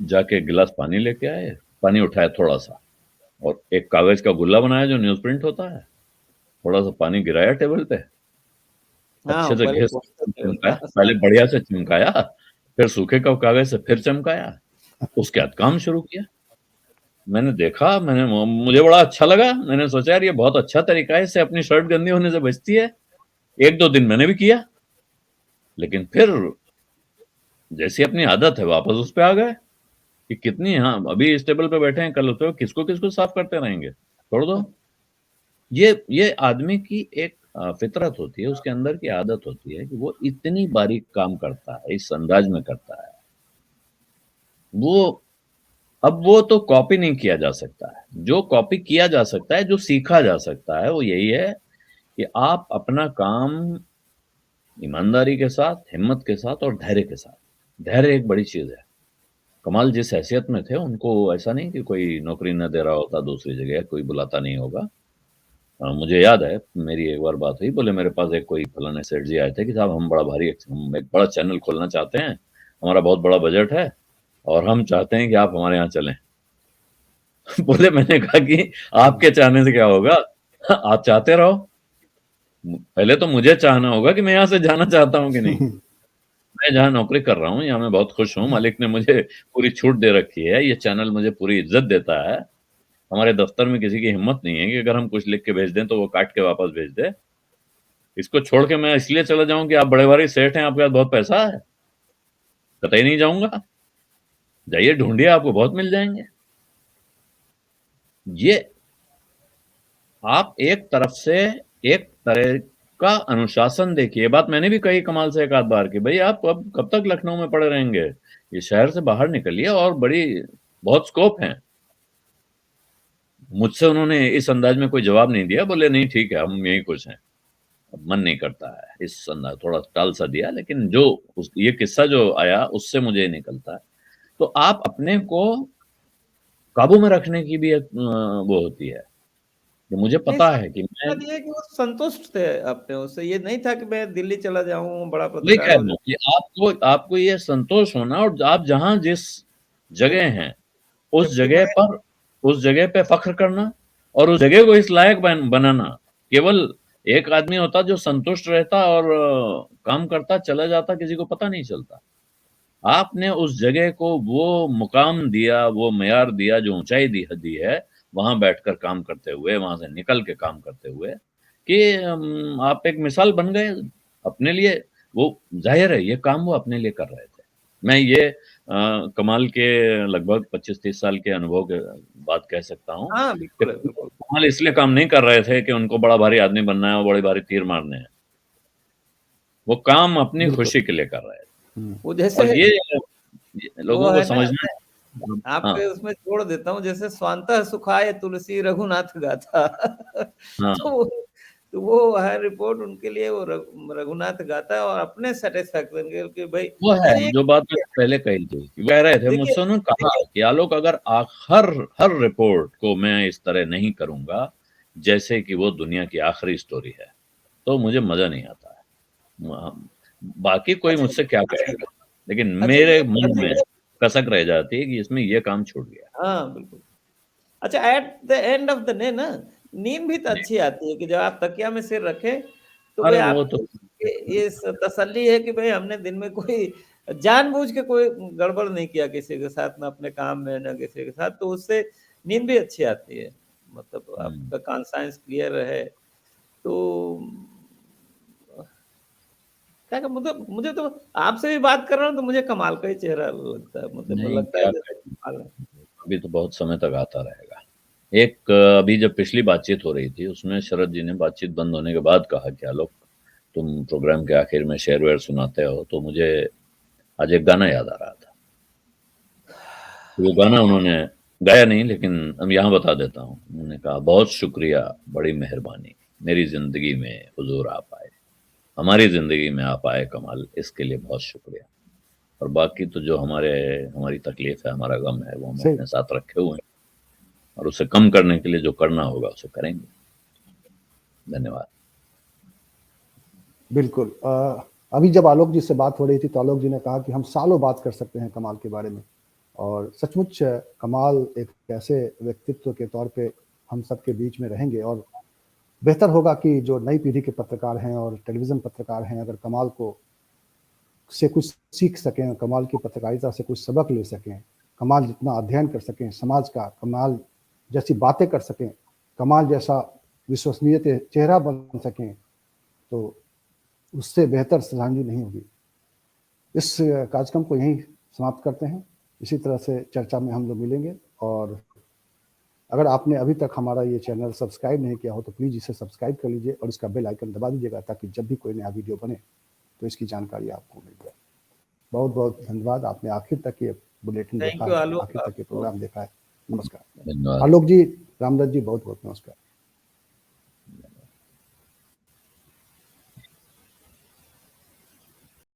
जाके गिलास पानी लेके आए, पानी उठाया थोड़ा सा और एक कागज का गुल्ला बनाया जो न्यूज प्रिंट होता है, थोड़ा सा पानी गिराया टेबल पे, हाँ, अच्छे से पहले घिस चमकाया, पहले बढ़िया से चमकाया, फिर सूखे का कागज से फिर चमकाया, उसके बाद काम शुरू किया। मैंने देखा, मुझे बड़ा अच्छा लगा। मैंने सोचा यार ये बहुत अच्छा तरीका है, इससे अपनी शर्ट गंदी होने से बचती है। 1-2 दिन मैंने भी किया, लेकिन फिर जैसी अपनी आदत है वापस उस पे आ गए कि कितनी, हाँ अभी इस टेबल पे बैठे हैं, कल उस पे, किसको किसको साफ करते रहेंगे, छोड़ दो। ये आदमी की एक फितरत होती है, उसके अंदर की आदत होती है कि वो इतनी बारीक काम करता है, इस अंदाज में करता है। वो तो कॉपी नहीं किया जा सकता है। जो कॉपी किया जा सकता है, जो सीखा जा सकता है, वो यही है कि आप अपना काम ईमानदारी के साथ, हिम्मत के साथ और धैर्य के साथ। धैर्य एक बड़ी चीज है। कमाल जिस हैसियत में थे, उनको ऐसा नहीं कि कोई नौकरी न दे रहा होता दूसरी जगह, कोई बुलाता नहीं होगा। मुझे याद है मेरी एक बार बात हुई, बोले मेरे पास एक कोई फलाने सेठ जी आए थे कि साहब हम एक बड़ा चैनल खोलना चाहते हैं, हमारा बहुत बड़ा बजट है और हम चाहते हैं कि आप हमारे यहाँ चलें। बोले, मैंने कहा कि आपके चाहने से क्या होगा, आप चाहते रहो, पहले तो मुझे चाहना होगा कि मैं यहाँ से जाना चाहता हूँ कि नहीं। मैं जहाँ नौकरी कर रहा हूँ यहाँ मैं बहुत खुश हूँ, मालिक ने मुझे पूरी छूट दे रखी है, ये चैनल मुझे पूरी इज्जत देता है। हमारे दफ्तर में किसी की हिम्मत नहीं है कि अगर हम कुछ लिख के भेज दें तो वो काट के वापस भेज दे। इसको छोड़ के मैं इसलिए चला जाऊं कि आप बड़े भारी सेठ हैं, आपके पास बहुत पैसा है, कतई नहीं जाऊंगा। जाइए ढूंढिए, आपको बहुत मिल जाएंगे। ये आप एक तरफ से एक तरह का अनुशासन देखिए। ये बात मैंने भी कही कमाल से एक आध बार कि भाई आप अब कब तक लखनऊ में पड़े रहेंगे, ये शहर से बाहर निकलिए और बहुत स्कोप है। मुझसे उन्होंने इस अंदाज में कोई जवाब नहीं दिया, बोले नहीं ठीक है हम यही खुश हैं, अब मन नहीं करता है, इस अंदाज थोड़ा टाल सा दिया। लेकिन ये किस्सा जो आया उससे मुझे निकलता है। तो आप अपने को काबू में रखने की भी एक वो होती है कि मुझे पता है कि मैं, ये है कि वो संतुष्ट थे अपने उससे, ये नहीं था कि मैं दिल्ली चला जाऊं, बड़ा वही पत्रकार कह हो रहा जाऊं। हूँ कि आपको ये संतोष होना, और आप जहां जिस जगह हैं उस जबकि जगह मैं पर, उस जगह पे फख्र करना और उस जगह को इस लायक बनाना। केवल एक आदमी होता जो संतुष्ट रहता और काम करता चला जाता, किसी को पता नहीं चलता। आपने उस जगह को वो मुकाम दिया, वो मयार दिया, जो ऊंचाई दी है, वहां बैठकर काम करते हुए, वहां से निकल के काम करते हुए, कि आप एक मिसाल बन गए अपने लिए। वो जाहिर है ये काम वो अपने लिए कर रहे थे। मैं ये कमाल के लगभग 25-30 साल के अनुभव के बाद कह सकता हूँ हाँ, कि बिल्कुल है, बिल्कुल। कमाल इसलिए काम नहीं कर रहे थे कि उनको बड़ा भारी आदमी बनना है और बड़े भारी तीर मारने हैं। वो काम अपनी बिल्कुल। खुशी के लिए कर रहे थे। वो और जैसे ये वो लोगों को है ना, समझना आपके हाँ, उसमें जोड़ देता हूँ, जैसे स्वांतः सुखाय तुलसी रघुनाथ गाथा। हाँ, तो वो है रिपोर्ट उनके लिए, वो रघुनाथ गाथा है और अपने सेटिस्फैक्शन के कि भाई वो है अच्छा ये जो बात मैंने पहले कही थी। वो कह रहे थे देखिए मुझसे उन्होंने कहा कि आलोक अगर हर रिपोर्ट को मैं इस तरह नहीं करूँगा जैसे कि वो दुनिया की आखिरी स्टोरी है, तो मुझे मज़ा नहीं आता है। बाकी कोई अच्छा मुझसे क्या कहेगा, लेकिन अच्छा मेरे ये मन में बताइए। कसक रह जाती है कि इसमें ये काम छूट गया। हाँ, बिल्कुल। अच्छा at the end of the day ना, नींद भी तो जी। अच्छी आती है कि जब आप तकिया में सिर रखें, तो भाई अरे वो तो आपको ये तसल्ली है कि भाई हमने दिन में कोई जानबूझ के कोई गड़बड़ नहीं किया किसी के साथ, ना अपने काम में, ना किसी के साथ, तो उससे नींद भी अच्छी आती है। मतलब हुँ। आपका कॉन्शियस क्लियर रहे, तो क्या कहूँ, मुझे मुझे तो आपसे भी बात कर रहा हूँ तो मुझे कमाल का ही चेहरा लगता है, मतलब नहीं, लगता है क्या जैसे करें, कमाल है। अभी तो बहुत समय तक आता रहेगा। एक अभी जब पिछली बातचीत हो रही थी, उसमें शरद जी ने बातचीत बंद होने के बाद कहा कि आलोक, तुम प्रोग्राम के आखिर में शेर-वेर सुनाते हो, तो मुझे आज एक गाना याद आ रहा था। वो गाना उन्होंने गाया नहीं, लेकिन अब यहाँ बता देता हूँ। उन्होंने कहा, बहुत शुक्रिया, बड़ी मेहरबानी, मेरी ज़िंदगी में हुज़ूर आप आए। हमारी ज़िंदगी में आप आए कमाल, इसके लिए बहुत शुक्रिया। और बाकी तो जो हमारी तकलीफ़ है, हमारा गम है, वो हम सही। अपने साथ रखे हुए हैं और उसे कम करने के लिए जो करना होगा, उसे करेंगे। धन्यवाद। बिल्कुल। अभी जब आलोक जी से बात हो रही थी तो आलोक जी ने कहा कि हम सालों बात कर सकते हैं कमाल के बारे में, और सचमुच कमाल एक ऐसे व्यक्तित्व के तौर पे हम सबके बीच में रहेंगे, और बेहतर होगा कि जो नई पीढ़ी के पत्रकार हैं और टेलीविज़न पत्रकार हैं, अगर कमाल को से कुछ सीख सकें, कमाल की पत्रकारिता से कुछ सबक ले सकें, कमाल जितना अध्ययन कर सकें समाज का, कमाल जैसी बातें कर सकें, कमाल जैसा विश्वसनीय चेहरा बन सकें, तो उससे बेहतर श्रद्धांजलि नहीं होगी। इस कार्यक्रम को यहीं समाप्त करते हैं। इसी तरह से चर्चा में हम लोग मिलेंगे, और अगर आपने अभी तक हमारा ये चैनल सब्सक्राइब नहीं किया हो तो प्लीज़ इसे सब्सक्राइब कर लीजिए और इसका बेल आइकन दबा दीजिएगा, ताकि जब भी कोई नया वीडियो बने तो इसकी जानकारी आपको मिल जाए। बहुत बहुत धन्यवाद, आपने आखिर तक ये बुलेटिन देखा थैंक यू है, आलोक आखिर तक ये आपको। प्रोग्राम देखा है। नमस्कार। धन्यवाद। आलोक जी, रामदत्त जी, बहुत बहुत नमस्कार।